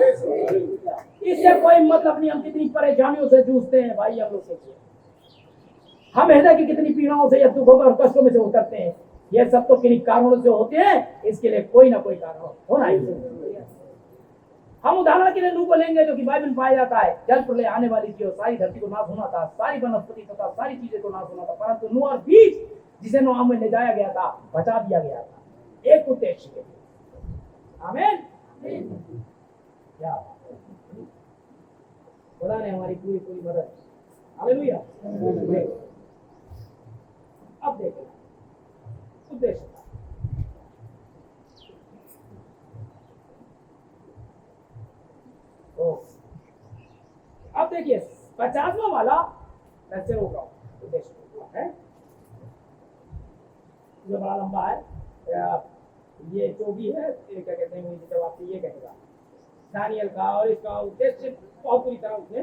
इससे कोई मतलब नहीं हम कितनी परेशानियों से जूझते हैं भाई, हम लोग सोचिए हम हृदय की कितनी पीड़ाओं से या दुखों और कष्टों में से उतरते हैं। ये सब तो किन्हीं कारणों से होते हैं, इसके लिए कोई ना कोई कारण होना ही चाहिए। हम उदाहरण के लिए नूह को लेंगे जो कि बाइबल में पाया जाता है। जल प्रलय आने वाली थी और सारी धरती को नाश होना था, सारी वनस्पति तथा सारी चीजें को नाश होना था, परंतु नूह और बीज जिसे नोआ में ले जाया गया था बचा दिया गया था एक उद्देश्य के लिए। आमीन। क्या खुदा ने हमारी पूरी पूरी मदद। हालेलुया। अब देखो उद्देश्य अब देखिए 50वां वाला मैं से रोक रहा हूं उद्देश्य है जो बड़ा लंबा है। ये जो भी है क्या कहते हैं जब आपको ये कहेगा दानियल का और इसका उद्देश्य बहुत पूरी तरह उसने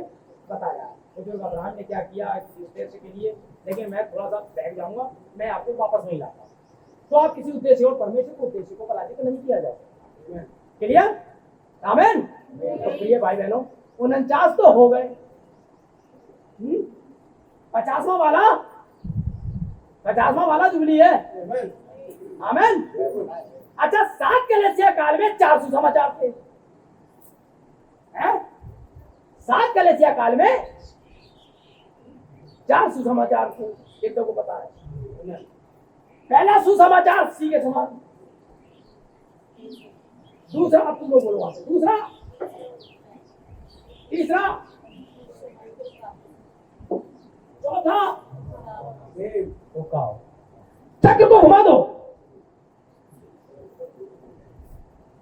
बताया बुजुर्ग अब्राहम ने क्या किया किसी उद्देश्य के लिए, लेकिन मैं थोड़ा सा बैठ जाऊंगा, मैं आपको वापस नहीं लाता। तो आप किसी उद्देश्य और परमेश्वर के उद्देश्य को पराजित नहीं किया जा सकता। क्लियर? आमीन। तो प्रिय भाई बहनों 49 तो हो गए, 50वां वाला जुबली है। आमीन। अच्छा 7 कलीसिया काल में 4 सुसमाचार थे। 7 कलीसिया काल में 4 सुसमाचार थे, ये तो को पता है। पहला सुसमाचार सी के समान, दूसरा अब तुम लोग बोलो, दूसरा, तीसरा, चौथा चक्र को घुमा दो।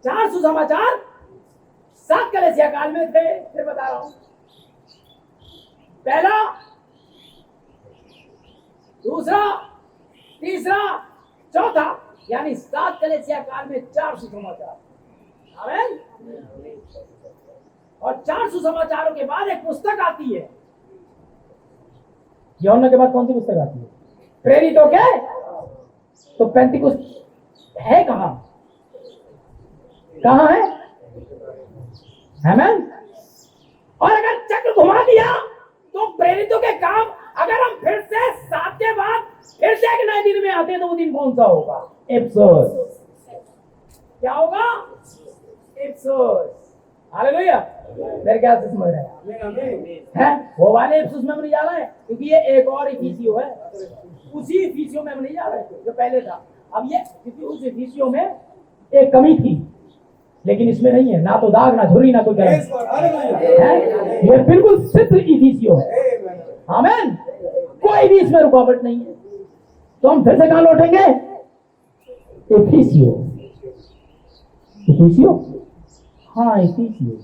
4 सुसमाचार 7 कलीसिया काल में थे। फिर बता रहा हूं, पहला, दूसरा, तीसरा, चौथा, यानी 7 कलीसिया काल में 4 सुसमाचार। आमीन। और 4 सुसमाचारों के बाद एक पुस्तक आती है। यूहन्ना के बाद कौन सी पुस्तक आती है? प्रेरितों के। तो पेंटिकुस्त है कहां है? आमीन। और अगर चक्र घुमा दिया तो प्रेरितों के काम, अगर हम फिर से 7 के बाद फिर से एक नए दिन में आते हैं तो वो दिन कौन सा होगा? इफ्सुस। क्या होगा? इफ्सुस। हालेलुया। मेरे ख्याल से समझ रहे हैं? वो वाले इफ्सुस में नहीं जा रहा है, क्योंकि ये एक और इफिसियो है, उसी इफिसियो में नहीं जा रहा है जो पहले था। अब ये क्योंकि उस इफिसियों में एक कमी थी, लेकिन इसमें नहीं है, ना तो दाग ना झुर्री ना कोई गलत है। ये बिल्कुल सिद्ध इफिसियो है। आमीन। कोई भी इसमें रुकावट नहीं है। तो हम फिर से कहां लौटेंगे? इफिसियो। इफिसियो, हाँ इफिसियो।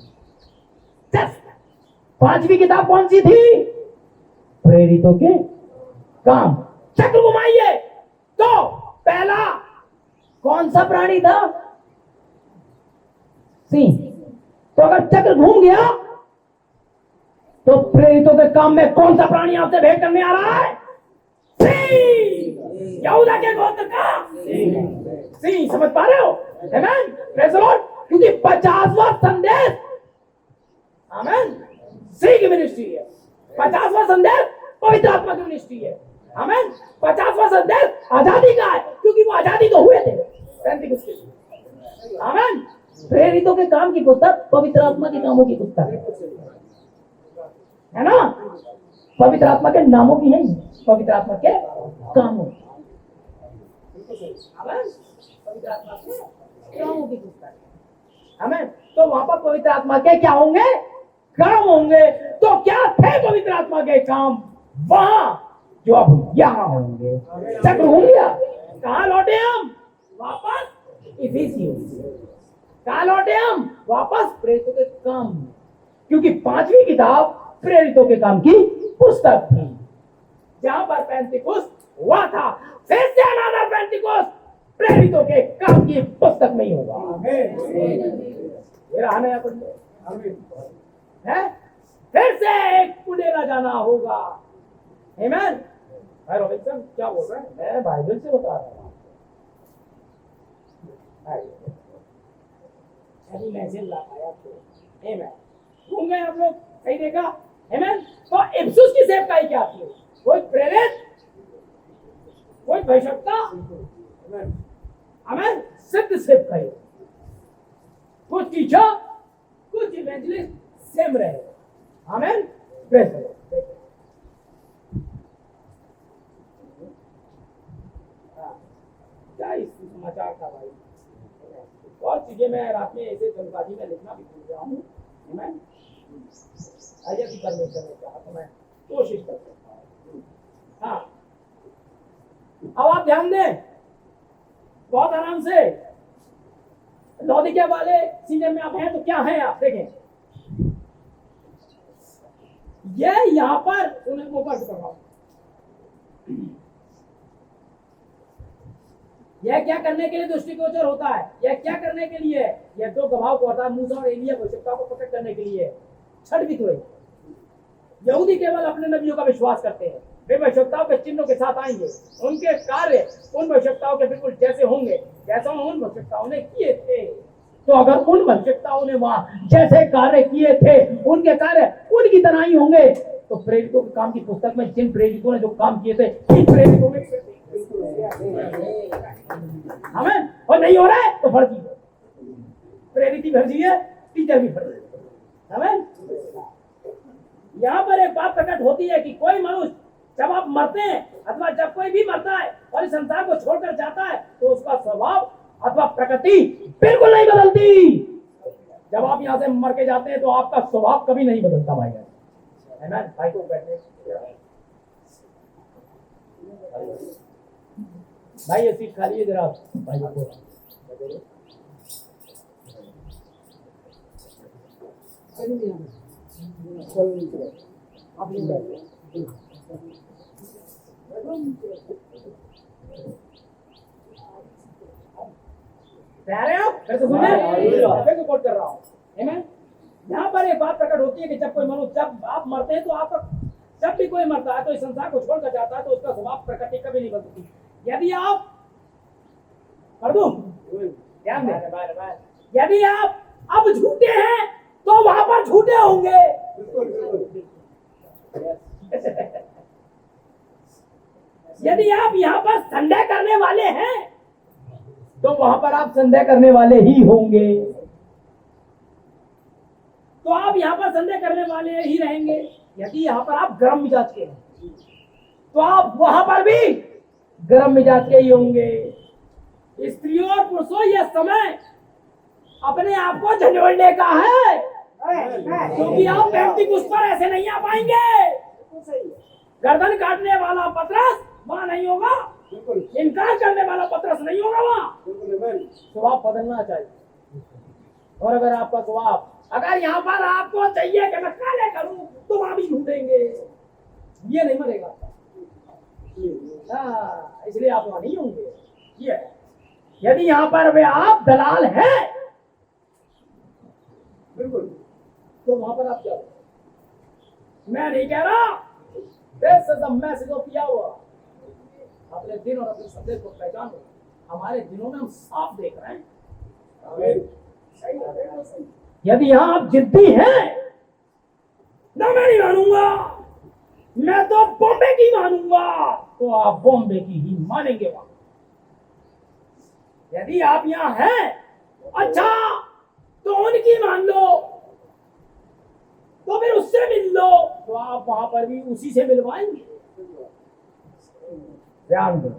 पांचवी किताब कौन सी थी? प्रेरितों के काम। चक्र घुमाइए तो पहला कौन सा प्राणी था? सिंह। तो अगर चक्र घूम गया तो प्रेरितों के काम में कौन सा प्राणी आपसे भेंट करने आ रहा है? सिंह। यहूदा के गोत्र का सिंह। समझ पा रहे हो? आमीन। Praise the Lord. क्योंकि 50वां संदेश, आमीन, सिंह की मिनिस्ट्री है। 50वां संदेश पवित्र आत्मा की मिनिस्ट्री है। आमीन। 50वां संदेश आजादी का है, क्योंकि वो आजादी तो हुए थे पेंटिकुस्त के दिन। आमीन। प्रेरितों के काम की पुस्तक पवित्र आत्मा के कामों की पुस्तक है ना? पवित्र आत्मा के नामों की नहीं, पवित्र आत्मा के कामों की। आमीन। पवित्र आत्मा के कामों की पुस्तक। आमीन। तो वहां पर पवित्र आत्मा के क्या होंगे? काम होंगे। तो क्या थे पवित्र आत्मा के काम वहां, जो अब यहां होंगे? चक्र घूम गया। कहां लौटे हम? वापस इफिसियों। कहां लौटे हम? वापस प्रेरितों के काम। क्योंकि पांचवी किताब प्रेरितों के काम की पुस्तक थी, जहां पर पेंटिकुस्त हुआ था। फिर से अनादर पेंटिकुस्त प्रेरितों के काम की पुस्तक नहीं होगा। मेरा आने है, फिर से एक पुडेरा जाना होगा। आमीन। भाई रॉबिन्सन क्या बोल रहे हैं? मैं बाइबल से बता रहा हूँ। अभी मैसेज ला पाया तो आमीन। घूम गए आप लोग, कहीं देखा? आमीन। तो इफिसुस की सेवकाई क्या थी? कोई प्रेरित, कोई भविष्यवक्ता, आमीन, सिद्ध सेवकाई, कुछ टीचर, कुछ इवेंजलिस्ट सेम रहे। आमीन। Praise the Lord. क्या समाचार था भाई? और चीजें मैं रात में ऐसे जल्दबाजी में लिखना भी भूल गया हूँ। आमीन। आइए कि परमेश्वर ने चाहा तो मैं कोशिश कर सकता हूँ। हाँ, अब आप ध्यान दें बहुत आराम से। लौदीकिया वाले सीजन में आप हैं तो क्या हैं? आप देखें, ये यहां पर उन्हें ऊपर से करवाओ। यह क्या करने के लिए दृष्टिगोचर होता है? यह क्या करने के लिए? यह दो गवाहों को अर्थात मूसा और एलिया भविष्यवक्ताओं को प्रकट करने के लिए। छठ भी तो है। यहूदी केवल अपने नबियों का विश्वास करते हैं। वे भविष्यवक्ताओं के चिन्हों के साथ आएंगे। उनके कार्य उन भविष्यवक्ताओं के बिल्कुल जैसे होंगे जैसा उन भविष्यवक्ताओं ने किए थे। तो अगर उन भविष्यवक्ताओं ने वहां जैसे कार्य किए थे, उनके कार्य उनकी तरह ही होंगे, तो प्रेरितों के काम की पुस्तक में जिन प्रेरितों ने जो काम किए थे, इन प्रेरितों में हमें और नहीं हो रहा है तो फर्जी है। प्रेरित ही फर्जी है, टीचर भी फर्जी है। हमें यहाँ पर एक बात प्रकट होती है कि कोई मनुष्य जब आप मरते हैं अथवा जब कोई भी मरता है और इस संसार को छोड़कर जाता है, तो उसका स्वभाव अथवा प्रकृति बिल्कुल नहीं बदलती। जब आप यहाँ से मर के जाते हैं तो आपका स्वभाव कभी नहीं बदलता भाई। है ना? भाई को बैठने भाई, ये सीट खाली है जरा भाई को। फिर से सुनिए, फिर से कोट कर रहा हूँ। यहाँ पर एक बात प्रकट होती है कि जब कोई मनुष्य, जब आप मरते हैं तो आपका, जब भी कोई मरता है तो इस संसार को छोड़कर जाता है तो उसका स्वभाव प्रकृति कभी नहीं बदलती। यदि आप कर दूं ध्यान दें, यदि आप अब झूठे हैं तो वहां पर झूठे होंगे। यदि आप यहाँ पर संदेह करने वाले हैं तो वहां पर आप संदेह करने वाले ही होंगे। तो आप यहाँ पर संदेह करने वाले ही रहेंगे। यदि यहाँ पर आप गर्म मिजाज के हैं तो आप वहां पर भी गर्म मिजाज के ही होंगे। स्त्रियों और पुरुषों, ये समय अपने आप को झंझोड़ने का है, क्योंकि आप पैंतीस उस पर ऐसे नहीं आ पाएंगे। गर्दन काटने वाला पतरस वहां नहीं होगा, इनकार करने वाला पतरस नहीं होगा वहां। स्वभाव बदलना चाहिए। और अगर आपका स्वभाव, अगर यहाँ पर आपको चाहिए कि मैं काले करूं, तो वहां भी ढूंढेंगे, ये नहीं मरेगा। हाँ, इसलिए आप वहां नहीं होंगे। ये यदि यहाँ पर वे आप दलाल हैं, बिल्कुल, तो वहां पर आप जाओ। मैं नहीं कह रहा, this is the message of Jehovah. अपने दिन और अपने संदेश को पहचानो। हमारे दिनों में हम साफ देख रहे हैं। यदि यहाँ आप जिद्दी हैं, ना मैं नहीं मानूंगा, मैं तो बॉम्बे की मानूंगा, तो आप बॉम्बे की ही मानेंगे वहां। यदि आप यहाँ हैं, अच्छा तो उनकी मान लो, तो फिर उससे मिल लो, तो आप वहां पर भी उसी से मिलवाएंगे। ध्यान दो।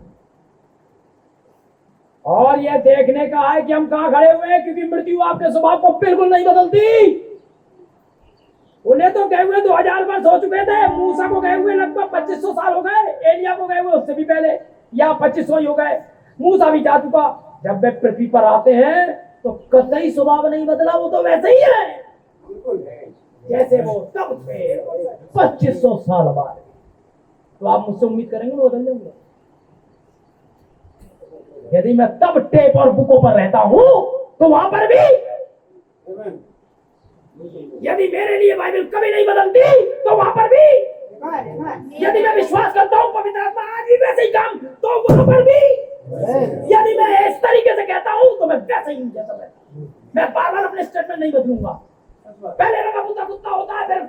और यह देखने का है कि हम कहां खड़े हुए हैं, क्योंकि मृत्यु आपके स्वभाव को बिल्कुल नहीं बदलती। उन्हें तो गए हुए 2000 वर्ष हो चुके थे, मूसा को गए हुए लगभग 2500 साल हो गए, एलिया को गए हुए उससे भी पहले या 2500 ही हो गए, मूसा भी जा चुका। जब वे पृथ्वी पर आते हैं तो कतई स्वभाव नहीं बदला, वो तो वैसे ही है जैसे वो तब थे 2500 साल बाद। तो आप मुझसे उम्मीद करेंगे वो बदल जाऊंगा? यदि मैं तब टेप और बुकों पर रहता हूं, तो वहां पर भी यदि मेरे लिए बाइबल कभी नहीं बदलती, तो वहां पर भी यदि मैं विश्वास करता हूं पवित्र आत्मा आज भी वैसे ही काम, तो वहां पर भी यदि मैं इस तरीके से कहता हूं, तो मैं वैसे ही जैसा मैं बार बार अपने स्टेटमेंट नहीं बदलूंगा। पहले लगा कुत्ता होता है,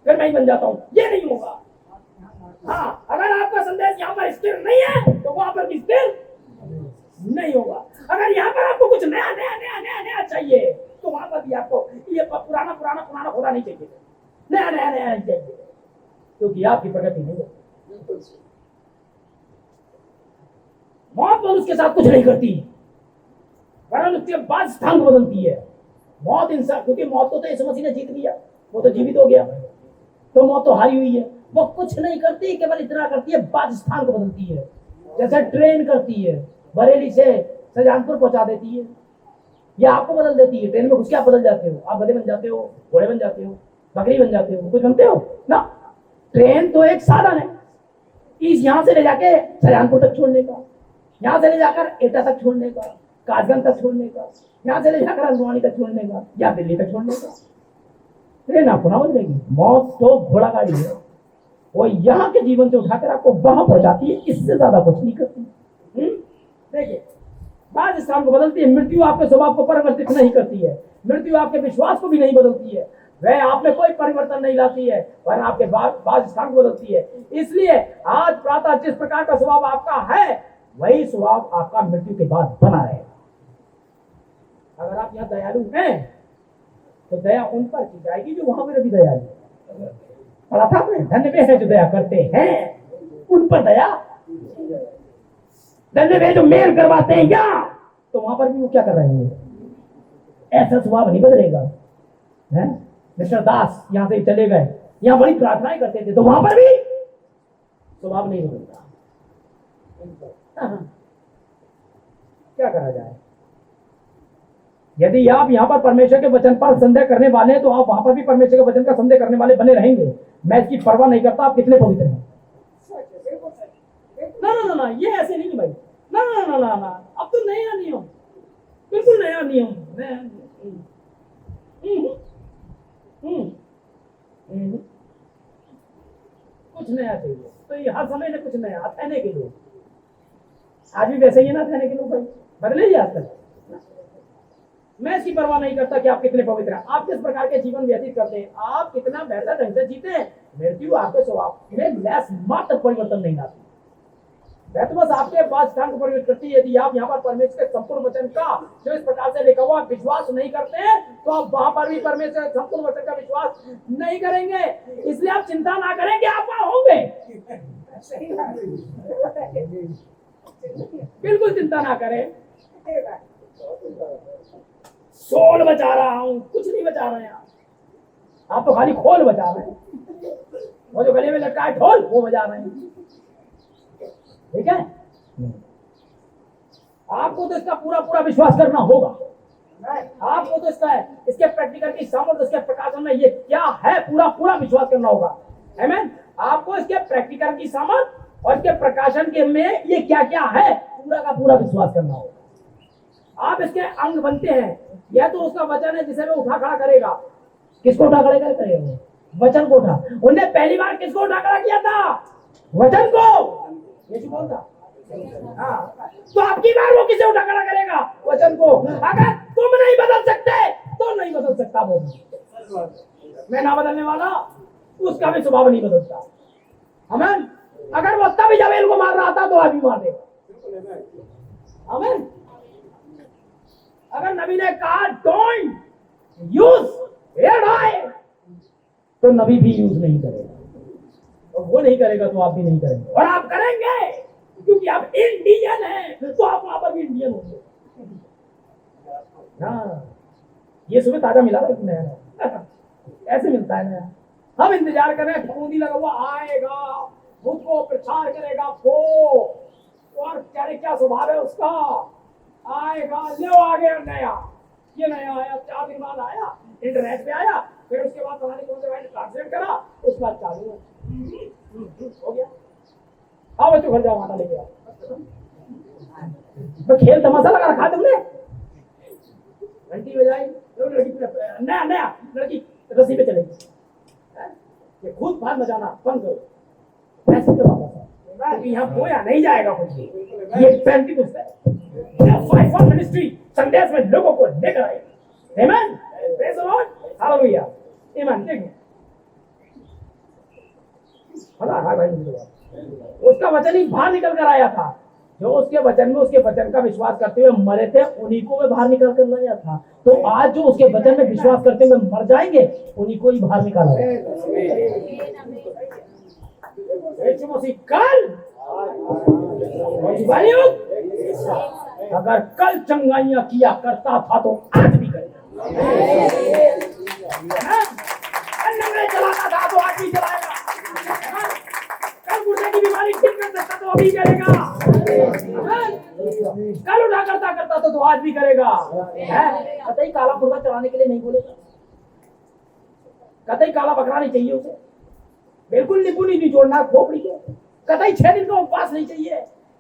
फिर मैं ही बन जाता हूं, ये नहीं होगा। हाँ, अगर आपका संदेश यहाँ पर स्थिर नहीं है, तो वहां पर भी स्थिर नहीं होगा। अगर यहाँ पर आपको कुछ नया नया नया नया नया चाहिए, तो वहां पर भी आपको ये पुराना पुराना पुराना होना नहीं चाहिए, नया नया नया नहीं चाहिए, क्योंकि आपकी प्रगति नहीं होती। मौत तो उसके साथ कुछ नहीं करती, वरन उसके बाद स्थान बदलती है। मौत इंसान, क्योंकि मौत को तो यीशु मसीह ने जीत लिया, वो तो जीवित हो गया, तो मौत तो हारी हुई है। वो कुछ नहीं करती, केवल इतना करती है, बाद स्थान को बदलती है। जैसे ट्रेन करती है, बरेली से शाहजहांपुर पहुंचा देती है, या आपको बदल देती है। ट्रेन में घुस के आप बदल जाते हो, आप गधे बन जाते हो, घोड़े बन जाते हो, बकरी बन जाते हो, कुछ बनते हो ना। ट्रेन तो एक साधन है, इस यहाँ से ले जाके शाहजहांपुर तक छोड़ने का, यहाँ से ले जाकर एटा तक छोड़ने का, कासगंज तक छोड़ने का, यहाँ से ले जाकर हल्द्वानी तक छोड़ने का, या दिल्ली तक छोड़ने का। ट्रेन आपको ना बदलेगी। मौत तो घोड़ा गाड़ी है, वो यहाँ के जीवन से उठाकर आपको वहां पहुंचाती है, इससे ज्यादा कुछ नहीं करती। देखिए, बाद स्थान को बदलती है। मृत्यु आपके स्वभाव को परिवर्तित नहीं करती है, मृत्यु आपके विश्वास को भी नहीं बदलती है, वह आप में कोई परिवर्तन नहीं लाती है, वरन आपके बाद स्थान को बदलती है। इसलिए आज प्रातः जिस प्रकार का स्वभाव आपका है, वही स्वभाव आपका मृत्यु के बाद बना रहेगा। अगर आप यहाँ दयालु हैं, तो दया उन पर की जाएगी जो वहां पर भी दयालु है। पढ़ा था आपने, धन्य वे हैं जो दया करते हैं, उन पर दया। धन्य वे जो मेल करवाते हैं, क्या तो वहां पर भी वो क्या कर रहे हैं, ऐसा स्वभाव नहीं बदलेगा। मिस्टर दास यहाँ से चले गए, यहाँ बड़ी प्रार्थनाएं करते थे, तो वहां पर भी स्वभाव नहीं बदलता। क्या करा जाए? यदि आप यहाँ पर परमेश्वर के वचन पर संदेह करने वाले हैं, तो आप वहां पर भी परमेश्वर के वचन का संदेह करने वाले बने रहेंगे। मैं इसकी परवाह नहीं करता आप कितने पवित्र हैं। ना ना ना, ये ऐसे नहीं भाई, ना ना ना ना ना, अब तो नया नियम, बिल्कुल नया नियम। कुछ नया चाहिए, तो ये हर समय ने कुछ नया। अथेने के लोग आज भी वैसे ही है ना, अथेने के लोग भाई बदले ही आज तक। मैं इसकी परवाह नहीं करता कि आप कितने पवित्र हैं, आप किस प्रकार के जीवन व्यतीत करते हैं, आप कितना बेहतर ढंग से जीते हैं। मृत्यु आपके स्वभाव में लैस मात्र परिवर्तन नहीं लाती, वह तो बस आपके पास स्थान को परिवर्तित करती है। यदि आप यहाँ पर परमेश्वर के संपूर्ण वचन का जो इस प्रकार से लिखा हुआ विश्वास नहीं करते हैं, तो आप वहां पर भी परमेश्वर के संपूर्ण वचन का विश्वास नहीं करेंगे। इसलिए आप चिंता ना करें कि आप वहां होंगे, बिल्कुल चिंता ना करें। सोल बचा रहा हूँ, कुछ नहीं बचा रहे हैं आप तो खाली खोल बजा रहे हैं। वो जो गले में लटका है ढोल वो बजा रहे हैं। ठीक है, आपको तो इसका पूरा पूरा विश्वास करना होगा। आपको तो इसके प्रैक्टिकल की सामर्थ्य, इसके प्रकाशन में ये क्या है पूरा पूरा विश्वास करना होगा। आमीन। आपको इसके प्रैक्टिकल की सामर्थ्य और इसके प्रकाशन के में ये क्या क्या है पूरा का पूरा विश्वास करना होगा। आप इसके अंग बनते हैं। यह तो उसका वचन है जिसे वो उठा खड़ा करेगा। किसको उठा खड़ा करेगा? वचन को उठा। उन्होंने पहली बार किसको उठा खड़ा किया था? वचन को। यीशु कौन था? हाँ, तो आपकी बार वो किसे उठा खड़ा करेगा? वचन को। अगर तुम नहीं बदल सकते तो नहीं बदल सकता वो। मैं ना बदलने वाला, उसका भी स्वभाव नहीं बदलता। आमीन। अगर वो तब जबेल को मार रहा था तो अभी मार देगा। आमीन। अगर नबी ने कहा डोंट यूज रेड ऑयल, तो नबी भी यूज नहीं करेगा। और वो नहीं करेगा तो आप भी नहीं करेंगे। और आप करेंगे क्योंकि आप इंडियन हैं, तो आप वहां पर भी इंडियन होंगे। हाँ, ये सुबह ताजा मिला था नया। ऐसे मिलता है नया। हम इंतजार कर रहे हैं, फफूंदी लगा हुआ आएगा, खुद को प्रचार करेगा वो, और क्या स्वभाव है उसका। आएगा, ले आ गया नया। ये नया आया, 4 दिन बाद आया, इंटरनेट पे आया, फिर उसके बाद पता नहीं कौन से भाई ने ट्रांसलेट करा, उसके बाद चालू हो गया। हाँ बच्चों, घर जाओ, माता लेके आओ। खेल तमाशा लगा रखा तुमने। घंटी बजाई, लड़की नया लड़की रस्सी पे चलेगी। ये खुद बात बजाना बंद करो। ऐसे तो क्योंकि यहाँ बोया नहीं जाएगा कुछ। ये पैंती कुछ है। फाइव मिनिस्ट्री संदेश में लोगों को लेकर आए। आमीन। Praise the Lord. हालेलुया। आमीन। देखिए, उसका वचन ही बाहर निकल कर आया था। जो उसके वचन का विश्वास करते हुए मरे थे, उन्हीं को भी बाहर निकल कर लाया था। तो आज जो उसके वचन में विश्वास करते हुए मर जाएंगे, उन्हीं को ही बाहर निकाला यीशु मसीह कल अगर कल चंगाइयां किया करता था तो आज भी करेगा। चलाता था तो आज भी चलाएगा। कल गुर्दे की बीमारी ठीक कर सकता तो अभी करेगा। कल उठा करता तो आज भी करेगा। कतई काला मुर्गा चलाने के लिए नहीं बोलेगा। कतई काला बकरा नहीं चाहिए उसे। बिल्कुल नींबू नहीं जोड़ना खोपड़ी के। कतई 6 दिन का उपवास नहीं चाहिए।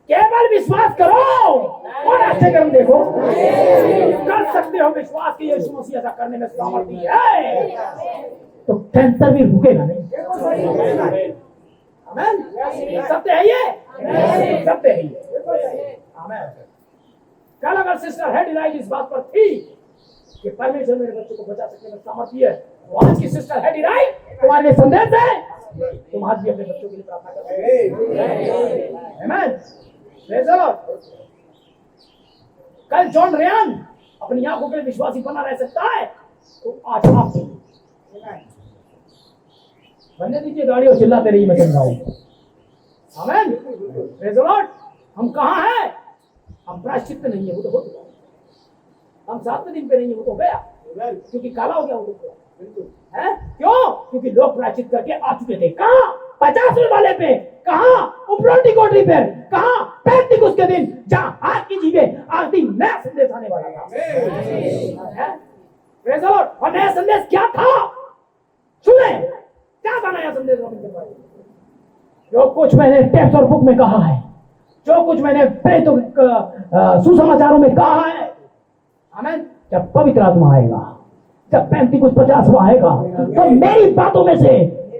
केवल विश्वास करो और अच्छे कर्म देखो। कर सकते हो विश्वास कि यीशु मसीह ऐसा करने में सामर्थ्य है, तो कैंसर भी रुकेगा नहीं। आमीन। सत्य है ये, सत्य है ये। आमीन। कल अगर सिस्टर हेड लाइट इस बात पर थी कि परमेश्वर मेरे बच्चों को बचा सकने में सामर्थ्य है, तो आज की सिस्टर हेड लाइट तुम्हारे लिए संदेश है। तुम आज भी अपने बच्चों के लिए प्रार्थना करो। आमीन। Praise the Lord. कल जॉन रेयन अपनी आंखों के विश्वासी बना रह सकता है, तो आज आप बनने दीजिए गाड़ी और चिल्लाते रहिए, मैं समझाऊंगा। आमीन। Praise the Lord. हम कहाँ हैं? हम प्रायश्चित नहीं है, वो तो हो चुका। हम 7वें दिन पे नहीं है, वो तो गया, क्योंकि काला हो गया वो तो है। क्यों? क्योंकि लोग प्रायश्चित करके आ चुके थे। कहाँ? 50वें वाले पे। कहाँ? उपरोटी कोठरी पे। कहाँ? पेंटिकुस्त के दिन, जहाँ हाथ की जीवे आरती नया संदेश आने वाला था। Praise the Lord. और नया संदेश क्या था? सुने, क्या था नया संदेश? जो कुछ मैंने टेक्स्ट और बुक में कहा है, जो कुछ मैंने सुसमाचारों में कहा है, आमीन। जब पवित्र आत्मा आएगा, जब 35-50 आएगा, तो मेरी बातों में से,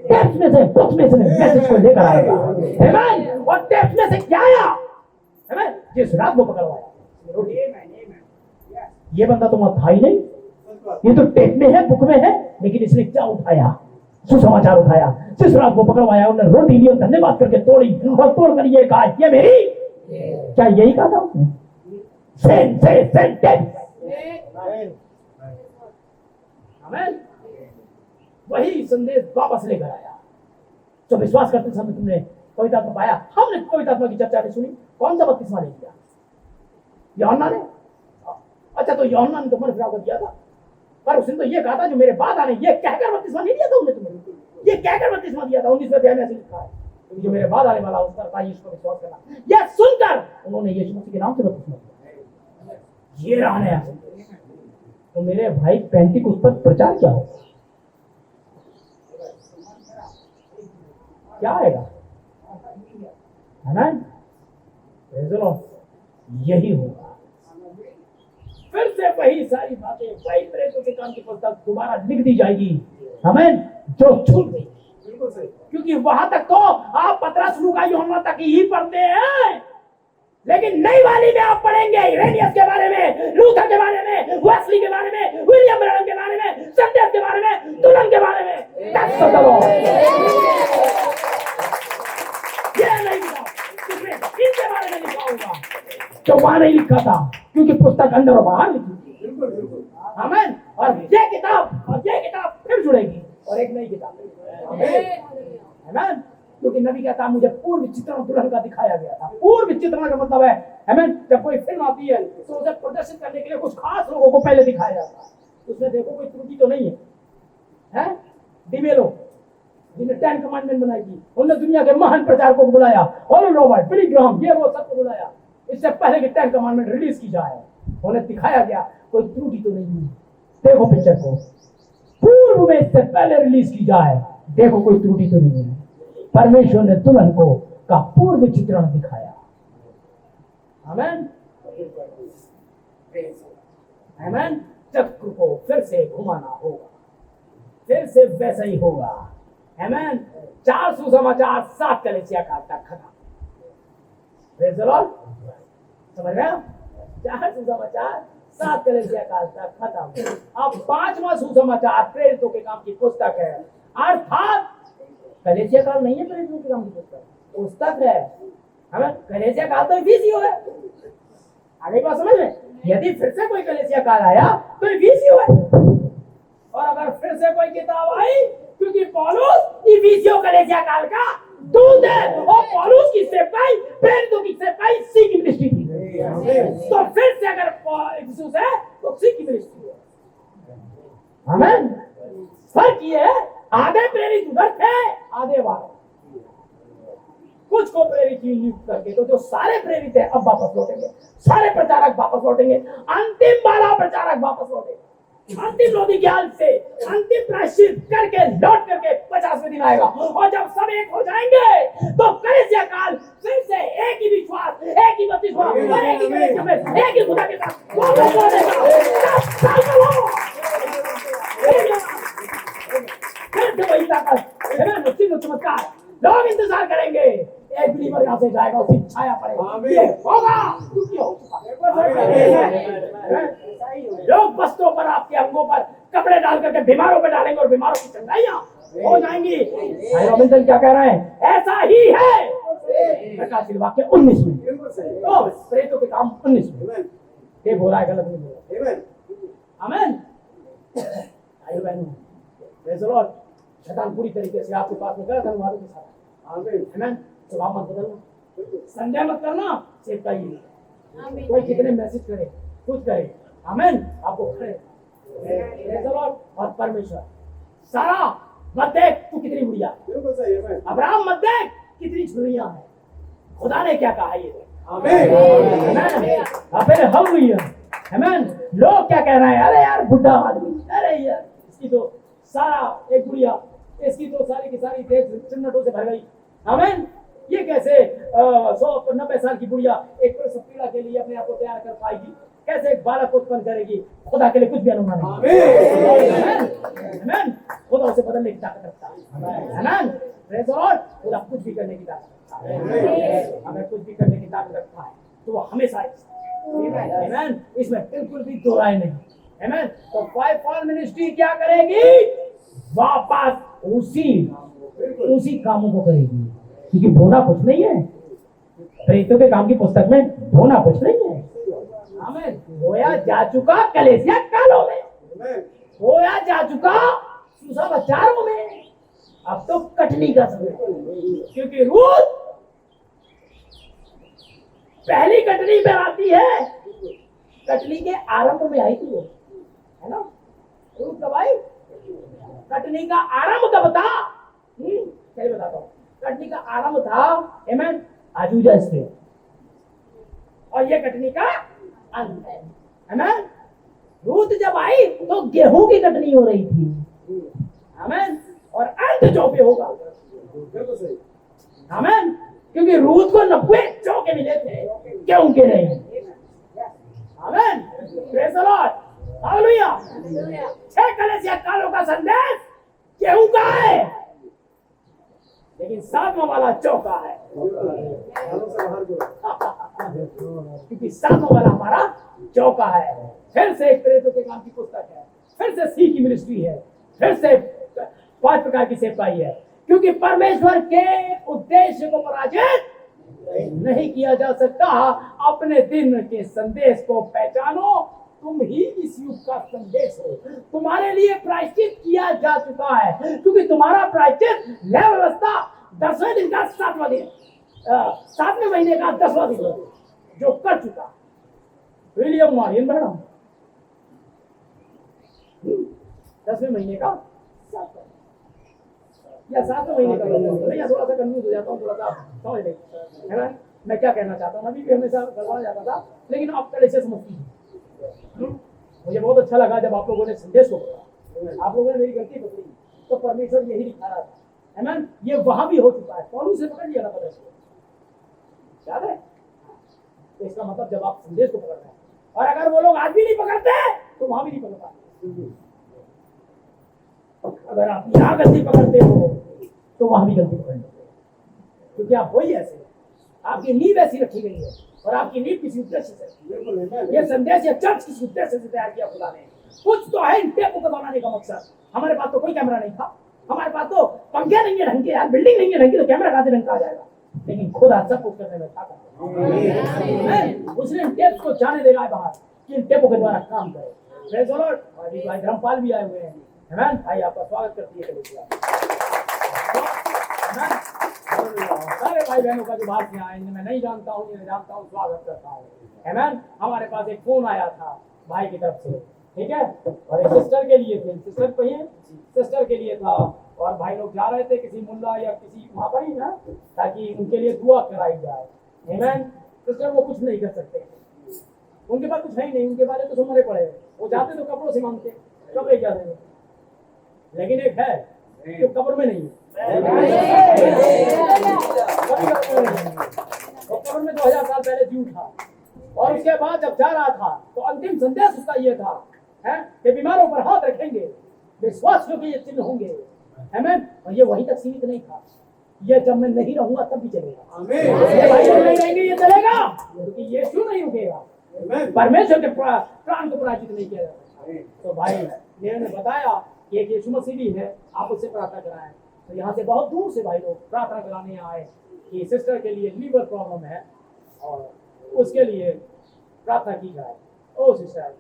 टेक्स्ट में से, बुक्स में से मैसेज को लेकर आएगा। आमीन। और टेक्स्ट में से क्या आया? आमीन। जिस रात को पकड़वाया, ये बंदा तो वहां था ही नहीं, ये तो टेक्स्ट में है, बुक में है, लेकिन इसने क्या उठाया? सुसमाचार उठाया। जिस रात को पकड़वाया, उन्हें रोटी ली और धन्यवाद करके तोड़ी, और तोड़कर ये कहा, ये मेरी। क्या यही कहा था उसने? आमीन। वही संदेश वापस लेकर आया। जो विश्वास करते समय तुमने पवित्र आत्मा पाया। हमने पवित्र आत्मा की चर्चा नहीं सुनी। कौन सा बपतिस्मा ले लिया? यूहन्ना ने। अच्छा तो यूहन्ना ने तो मन फिराव कर दिया था, पर उसने तो ये कहा था जो मेरे बाद आने, ये कहकर बपतिस्मा नहीं दिया था उन्होंने तुम्हें, ये कहकर बपतिस्मा दिया था। 19वें अध्याय में ऐसे लिखा है, जो मेरे बाद आने वाला उस पर भाई इसको विश्वास करना। यह सुनकर उन्होंने यीशु मसीह के नाम से बपतिस्मा दिया। ये रहा नया। तो मेरे भाई पेंटिकोस्त पर प्रचार क्या होगा, क्या आएगा, है ना? यही होगा। फिर से वही सारी बातें, वही प्रेरितों के काम की पुस्तक दोबारा लिख दी जाएगी, हमें जो छूट गई। क्योंकि वहां तक तो आप पतरस, लूका, यूहन्ना तक ही पढ़ते हैं, लेकिन नई वाली में आप पढ़ेंगे इरेनियस के बारे में, लूथर के बारे में, वेस्ली के बारे में, विलियम ब्रैनम के बारे में, संदेश के बारे में, दुल्हन के बारे में। That's the Lord। ये नहीं लिखा, इसमें इनके बारे में लिखा होगा जो वहां नहीं लिखा था, क्योंकि पुस्तक अंदर और बाहर लिखी थी। आमीन। और ये किताब फिर जुड़ेगी और एक नई किताब। आमीन। क्योंकि नबी कहता है मुझे पूर्व चित्रण दुल्हन का दिखाया गया था। पूर्व चित्रण का मतलब है, आमीन, जब कोई फिल्म आती है तो उसे प्रदर्शित करने के लिए कुछ खास लोगों को पहले दिखाया जाता है। उसमें देखो कोई त्रुटि तो नहीं है, हैं? डिबे लोग जिन्हें 10 कमांडमेंट बनाई थी, उन्होंने दुनिया के महान प्रचारकों को बुलाया, और रॉबर्ट, बिली ग्राहम, ये वो सबको बुलाया इससे पहले कि 10 कमांडमेंट रिलीज की जाए। उन्हें दिखाया गया कोई त्रुटि तो नहीं है। देखो पिक्चर को, पूर्व में इससे पहले रिलीज की जाए, देखो कोई त्रुटि तो नहीं है। परमेश्वर ने दुल्हन को का पूर्व चित्रण दिखाया। आमीन। आमीन। चक्र को फिर से घुमाना होगा, फिर से वैसा ही होगा। आमीन। 4 सुसमाचार 7 कलीसिया काल तक खत्म। Praise the Lord. समझ रहे हो? 4 सुसमाचार 7 कलीसिया काल तक खत्म। अब 5वां सुसमाचार प्रेरितों के काम की पुस्तक है, अर्थात कलीसिया काल नहीं है प्रेरितों के काम की पुस्तक है। हमें कलीसिया काल तो इफिसियों है। आगे बात समझ में? यदि फिर से कोई कलीसिया काल आया तो इफिसियों है, और अगर फिर से कोई किताब आई, क्योंकि पौलुस इफिसियों कलीसिया काल का दूत है, और पौलुस की सेवकाई, प्रेरितों की सेवकाई सी की मिनिस्ट्री थी। तो फिर से अगर इफिसियों है तो सी की मिनिस्ट्री है। आमीन। फर्क ये है, आधे प्रेरित उधर थे, आधे वहां। कुछ को प्रेरित नियुक्त करके, तो जो सारे प्रेरित है अब वापस लौटेंगे, सारे प्रचारक वापस लौटेंगे, अंतिम वाला प्रचारक वापस लौटेगा, अंतिम लोधी ज्ञान से अंतिम प्रायश्चित करके लौट करके 50वें दिन आएगा। और जब सब एक हो जाएंगे तो कलीसिया काल फिर से एक ही विश्वास, एक ही बपतिस्मा और एक ही कलीसिया में एक ही खुदा के साथ वापस लौटेगा। फिर से वही ताकत, चिन्ह चमत्कार, लोग इंतजार करेंगे, एक बिलीवर यहाँ से जाएगा, उसकी छाया पड़ेगी, ये होगा, क्योंकि हो चुका। लोग वस्त्रों पर, आपके अंगों पर कपड़े डाल करके बीमारों पे डालेंगे और बीमारों की चंगाइयां हो जाएंगी। भाई रॉबिन्सन क्या कह रहे हैं? ऐसा ही है। प्रकाशित वाक्य 19 में, तो प्रेरितों के काम 19 में ये बोला है, गलत नहीं बोला। आमीन। भाई बहनों, प्रेज़ द लॉर्ड। शैतान पूरी तरीके से आपके पास में गलत अनुवादों के साथ, आमीन, स्वभाव मत बदलना, संदेह मत करना, सेवकाई कोई कितने मैसेज करे, कुछ करे, आमीन, आपको खड़े प्रेज़ द लॉर्ड। और परमेश्वर, सारा मत देख तू कितनी बुढ़िया है, अब्राहम मत देख कितनी छुरियां है, खुदा ने क्या कहा ये देख। आमीन। फिर हालेलुया। आमीन। लोग क्या कह रहे हैं? अरे यार बुढ़ा आदमी, अरे यार इसकी तो सारा एक बुढ़िया, इसकी तो सारी की सारी देह चिन्हटों से भर गई। आमीन। ये कैसे 190 साल की बुढ़िया एक प्रसव पीड़ा के लिए अपने आप को तैयार कर पाएगी? कैसे एक बालक उत्पन्न करेगी? खुदा के लिए कुछ भी अनुमान नहीं। आमीन। खुदा उसे बदलने की ताकत रखता है। आमीन। Praise the Lord. खुदा कुछ भी करने की ताकत रखता है। हमें कुछ भी करने की ताकत रखता है तो वो हमेशा, आमीन, इसमें बिल्कुल भी दो राय नहीं। आमीन। तो फाइव फॉल मिनिस्ट्री क्या करेगी? वापस उसी कामों को करेगी, क्योंकि धोना कुछ नहीं है। प्रेरितों के काम की पुस्तक में धोना कुछ नहीं है। आमीन। धोया जा चुका कलीसिया कालों में, धोया जा चुका सुसमाचारों में, अब तो कटनी का समय, क्योंकि रूत पहली कटनी में आती है कटनी के आरंभ में आई थी वो, है ना? रूत कब आई? कटनी का आरंभ कब था? क्या बताता हूँ, कटनी का आरंभ था एमन आजूजा स्टेट, और ये कटनी का अंत है ना? रूत जब आई तो गेहूं की कटनी हो रही थी, आमेन, और अंत जौ पे होगा, आमेन, क्योंकि रूत को 90 जौ के मिले थे, गेहूं के नहीं, आमेन, प्रेज़ द लॉर्ड, हालेलुया। 6 कलीसिया कालों का संदेश गेहूं का है, लेकिन 7वां वाला जौ का है, क्योंकि 7वां वाला हमारा जौ का है। फिर से एक प्रेरितों के काम की पुस्तक है, फिर से सी की मिनिस्ट्री है, फिर से 5 प्रकार की सेवकाई है, क्योंकि परमेश्वर के उद्देश्य को पराजित नहीं किया जा सकता। अपने दिन के संदेश को पहचानो, तुम ही इस युग का संदेश हो, तुम्हारे लिए प्रायश्चित किया जा चुका है, क्योंकि तुम्हारा प्रायश्चित न्याय व्यवस्था 10वें दिन का 7वां दिन, 7वें महीने का 10वां दिन जो कर चुका विलियम मॉरियन ब्रैनम, 10वें महीने का 7वां या 7वें महीने का, मैं थोड़ा सा कंफ्यूज हो जाता हूँ, थोड़ा सा समझ नहीं, है ना? मैं क्या कहना चाहता हूँ, अभी भी हमेशा गड़बड़ा जाता था, लेकिन अब पहले से समझती हूँ। मुझे बहुत अच्छा लगा जब आप लोगों ने संदेश को पढ़ा, आप लोगों ने मेरी गलती पकड़ी, तो परमेश्वर यही दिखा रहा था, है ना? ये वहां भी हो चुका है, पौलुस से पकड़ लिया था पता याद है? तो इसका मतलब जब आप संदेश को पकड़ रहे हैं, और अगर वो लोग आज भी नहीं पकड़ते तो वहां भी नहीं पकड़ पाते। अगर आप यहाँ गलती पकड़ते हो तो वहां भी गलती पकड़ लेते हो, क्योंकि आप वही ऐसे, आपकी नींव ऐसी रखी गई है, और आपकी नींव किसी उद्देश्य से, ये संदेश या चर्च किसी उद्देश्य से तैयार किया खुदा ने। कुछ तो है इन टेपों को बनाने का मकसद। हमारे पास तो कोई कैमरा नहीं था, हमारे पास तो पंखे नहीं है ढंग के, यार बिल्डिंग नहीं है ढंग की, तो कैमरा कहां से ढंग का आ जाएगा? लेकिन खुदा सब कुछ करने में था, उसने इन टेप्स को जाने देगा बाहर कि इन टेपों के द्वारा काम करे। Praise the Lord. और ये भाई धर्मपाल भी आए हुए हैं, आमेन, भाई आपका स्वागत करती है सारे भाई बहनों का जो बाहर से आए, मैं नहीं जानता हूँ, जिन्हें जानता हूँ स्वागत करता हूँ, आमेन। हमारे पास एक फोन आया था भाई की तरफ से, ठीक है, और एक सिस्टर के लिए थे, सिस्टर कहिए, सिस्टर के लिए था, और भाई लोग जा रहे थे किसी मुल्ला या किसी वहाँ पर ही ना, ताकि उनके लिए दुआ कराई जाए, आमेन। सिस्टर वो कुछ नहीं कर सकते, उनके पास कुछ है ही नहीं, उनके बारे तो सब मरे पड़े, वो जाते तो कपड़ों से मांगते, कपड़े क्या देंगे, लेकिन एक है जो कब्र में नहीं है, वो कब्र में 2000 साल पहले जी उठा, और उसके बाद जब जा रहा था तो अंतिम संदेश उसका ये था, है कि बीमारों पर हाथ रखेंगे, विश्वास के ये चिन्ह होंगे, आमेन। और ये वहीं तक सीमित नहीं था, ये जब मैं नहीं रहूंगा तब भी चलेगा, ये भाई लोग नहीं रहेंगे ये चलेगा, क्योंकि यीशु नहीं रुकेगा, परमेश्वर के प्राण को पराजित नहीं किया जाता। तो भाई ने बताया कि एक यीशु मसीह भी है, आप उससे प्रार्थना कराएं। तो यहाँ से बहुत दूर से भाई लोग प्रार्थना कराने आए कि सिस्टर के लिए लीवर प्रॉब्लम है और उसके लिए प्रार्थना की जाए। ओ सिस्टर,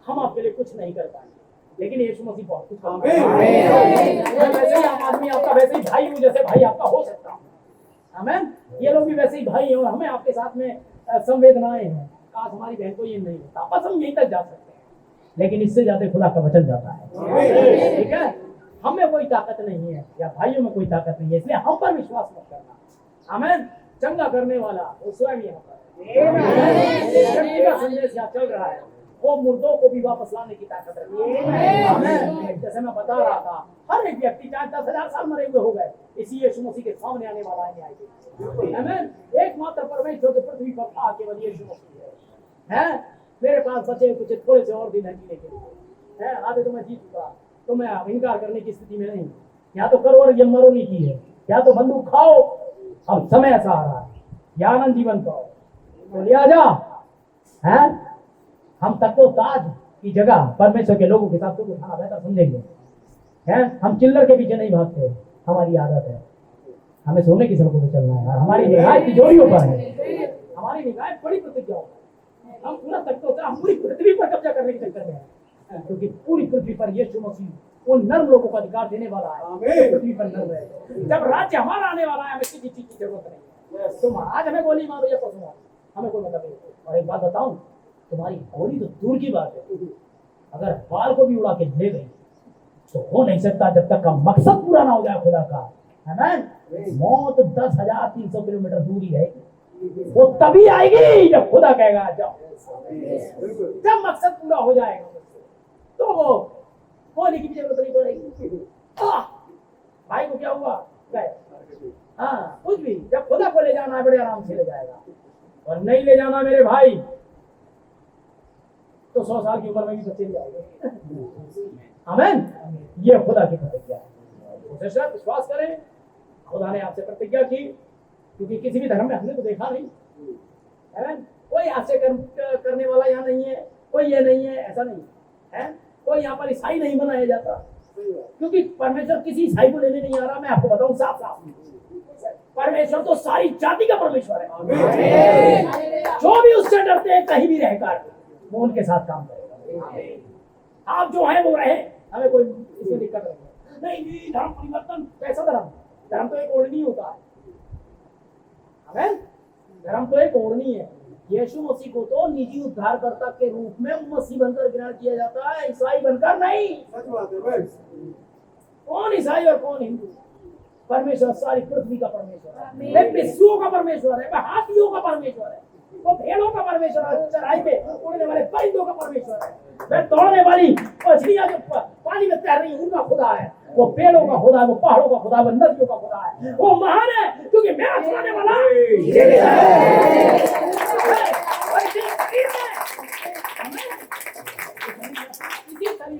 हम आपके लिए कुछ नहीं कर पाएंगे, लेकिन यीशु मसीह बहुत कुछ काम करेगा। मैं वैसे ही आम आदमी आपका वैसे ही भाई हूँ जैसे भाई आपका हो सकता हूँ, आमेन। ये लोग भी वैसे ही भाई हैं और हमें आपके साथ में संवेदनाएं हैं। काश हमारी बहन को ये नहीं होता, बस हम यहीं तक जा सकते हैं, लेकिन इससे ज्यादा खुदा का वचन जाता है, ठीक है। हमें कोई ताकत नहीं है या भाइयों में कोई ताकत नहीं है, इसलिए हम पर विश्वास मत करना, आमेन। चंगा करने वाला वो स्वयं यहाँ पर का संदेश यहाँ चल रहा है, वो मुर्दों को भी वापस लाने की ताकत रखती है, आमेन। जैसे मैं बता रहा था, हर एक व्यक्ति चाहे 10,000 साल मरे हुए हो गए, इसी यीशु मसीह के सामने आने वाला है न्याय के लिए, आमेन। एकमात्र परमेश्वर जो पृथ्वी पर था केवल यीशु मसीह है। मेरे पास बचे कुछ थोड़े से और दिन है जीने के लिए, है आधे तो मैं जी चुका, तो मैं इनकार करने की स्थिति में नहीं। या तो करो और ये मरो नहीं की है, या तो बंदूक खाओ, अब समय ऐसा आ रहा है, या आनंद जीवन पाओ, तो लिया जा, है। हम तक तो ताज की जगह परमेश्वर के लोगों के साथ तो उठाना बेहतर समझेंगे, है। हम चिल्लर के पीछे नहीं भागते, हमारी आदत है, हमें सोने की सड़कों पर चलना है, हमारी निगाह तिजोरियों पर है, हमारी निगाह बड़ी प्रतिज्ञाओं पर। हम पूरा तक तो हम पूरी पृथ्वी पर कब्जा करने के चक्कर में हैं, क्योंकि पूरी पृथ्वी पर यीशु मसीह उन नर्म लोगों का अधिकार देने वाला है, पृथ्वी पर नर्म है। जब राज्य हमारा आने वाला है, हमें किसी चीज की जरूरत नहीं है। तुम आज हमें गोली मारो या पशु मारो, हमें कोई मतलब नहीं। और एक बात बताऊं, तुम्हारी घोड़ी तो दूर की बात है, अगर बाल को भी उड़ा के ले गई तो हो नहीं सकता जब तक का मकसद पूरा ना हो जाए खुदा का। आमीन। मौत 10,300 किलोमीटर दूर ही रहेगी, वो तभी आएगी जब खुदा कहेगा आ जाओ। जब मकसद पूरा हो जाएगा तो वो होने की भी जरूरत नहीं पड़ेगी। भाई को क्या हुआ, गए, हाँ कुछ भी, जब खुदा को ले जाना है बड़े आराम से ले जाएगा, और नहीं ले जाना मेरे भाई तो 100 साल की उम्र में भी बच्चे ले जाएंगे। आमीन। ये खुदा की प्रतिज्ञा है। उसे शायद विश्वास करें, खुदा ने आपसे प्रतिज्ञा की, क्योंकि किसी भी धर्म में हमने तो देखा नहीं। आमीन। कोई आपसे करने वाला यहाँ नहीं है, कोई ये नहीं है, ऐसा नहीं है। कोई यहाँ पर ईसाई नहीं बनाया जाता, क्योंकि परमेश्वर किसी ईसाई को लेने नहीं आ रहा। मैं आपको बताऊं साफ साफ, परमेश्वर तो सारी जाति का परमेश्वर है। जो भी उससे डरते हैं कहीं भी रहकर वो उनके साथ काम करेगा। आप जो हैं वो रहे, हमें कोई इसमें दिक्कत नहीं। धर्म परिवर्तन कैसा धर्म, धर्म तो एक ओढ़नी होता है। आमीन। धर्म तो एक ओढ़नी है। यीशु मसीह को तो निजी उद्धारकर्ता के रूप में मसीह बनकर ग्रहण किया जाता है, ईसाई बनकर नहीं। कौन ईसाई और कौन हिंदू? परमेश्वर सारी पृथ्वी का परमेश्वर है, वह पिस्सुओं का परमेश्वर है, वह हाथियों का परमेश्वर है, वो भेड़ों का परमेश्वर है, चराई पे उड़ने वाले परिंदों का परमेश्वर है, वह दौड़ने वाली मछलियां जो पानी में तैर रही उनका खुदा है, वो पेड़ों का खुदा है, वो पहाड़ों का खुदा है, वो नदियों का खुदा है। वो महान है क्योंकि मेरा छुड़ाने वाला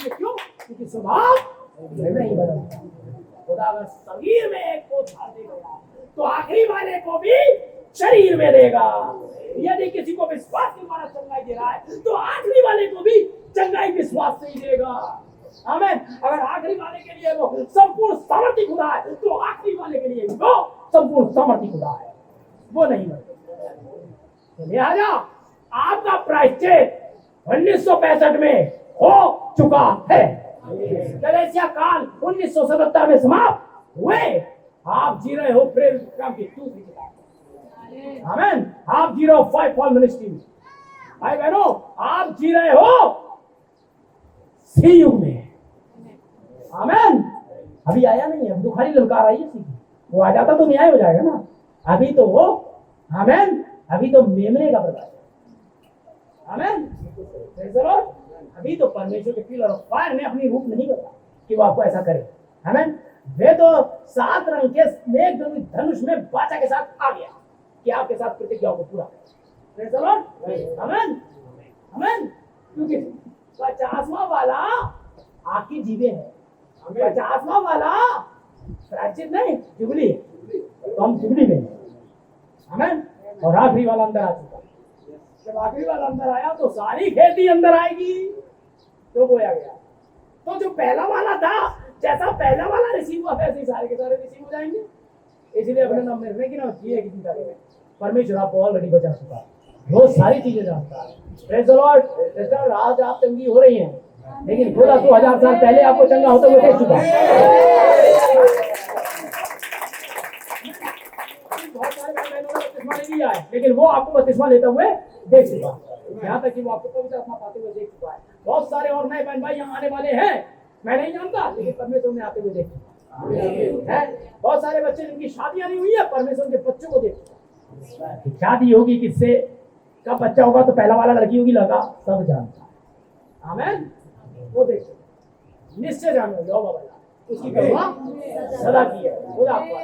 क्यों? क्योंकि स्वभाव नहीं बदलता। खुदा अगर शरीर में एक को उठा देगा तो आखिरी वाले को भी शरीर में देगा। यदि किसी को विश्वास के द्वारा चंगाई दे रहा है तो आखिरी वाले को भी चंगाई विश्वास से ही देगा। आमीन। अगर आखिरी वाले के लिए वो संपूर्ण सामर्थ्य खुदा है तो आखिरी वाले के लिए वो संपूर्ण सामर्थ्य खुदा है, वो नहीं बदलेगा। लिहाजा आपका प्रायश्चित 1965 में हो चुका है। कलीसिया काल 1977 में समाप्त हुए। आप जी रहे हो प्रेरित काम की दूसरी किताब। आमीन। आप जी रहे हो 5 फॉल मिनिस्ट्री। भाई बहनों, आप जी रहे हो सी युग में। आमीन। अभी आया नहीं है, तो खाली ललकार आई है, वो आ जाता तो न्याय हो जाएगा ना। अभी तो वो, आमीन, अभी तो मेमने का प्रकाश है। आमीन। अभी तो परमेश्वर के पिलर ऑफ फायर ने अपनी रूप नहीं बदला कि वो आपको ऐसा करे। आमीन। वे तो 7 रंग के मेघ धनुष में बाचा के साथ आ गया कि आपके साथ प्रतिज्ञाओं को पूरा करे। आमीन। आमीन। क्योंकि 50वां वाला आखिरी जीवे है, 50वां वाला प्रायश्चित नहीं, जुबली है, तो हम जुबली में हैं। आमीन। और आखिरी वाला अंदर आ चुका। जब आखिरी वाला अंदर आया तो सारी खेती अंदर आएगी तो बोया गया। तो जो पहला वाला था, जैसा पहला वाला रिसीव हुआ वैसे ही सारे के सारे रिसीव हो जाएंगे। इसलिए अपने नाम मरने की ना जिए की चिंता करें। परमेश्वर आपको ऑलरेडी बचा चुका है, वो सारी चीजें जानता है। Praise the Lord. सिस्टर, आज आप चंगी हो रही हैं, लेकिन खुदा 2000 साल पहले आपको चंगा होते हुए देख चुका है। बहुत सारे बहनों ने बपतिस्मा नहीं लिया है, लेकिन वो आपको बपतिस्मा लेते हुए देख चुका है। यहाँ तक कि वो आपको पवित्र आत्मा पाते हुए देख चुका है। बहुत सारे और नए बहन भाई यहाँ आने वाले हैं, मैं नहीं जानता, लेकिन परमेश्वर ने आते हुए देख चुका है। बहुत सारे बच्चे जिनकी शादियां नहीं हुई है, परमेश्वर के बच्चों को देख चुका है। शादी होगी किससे, कब बच्चा होगा, तो पहला वाला लड़की होगी लड़का, सब जानता है। आमीन। वो देख निश्चय जानो, उसकी करुणा सदा की है। खुदा आपको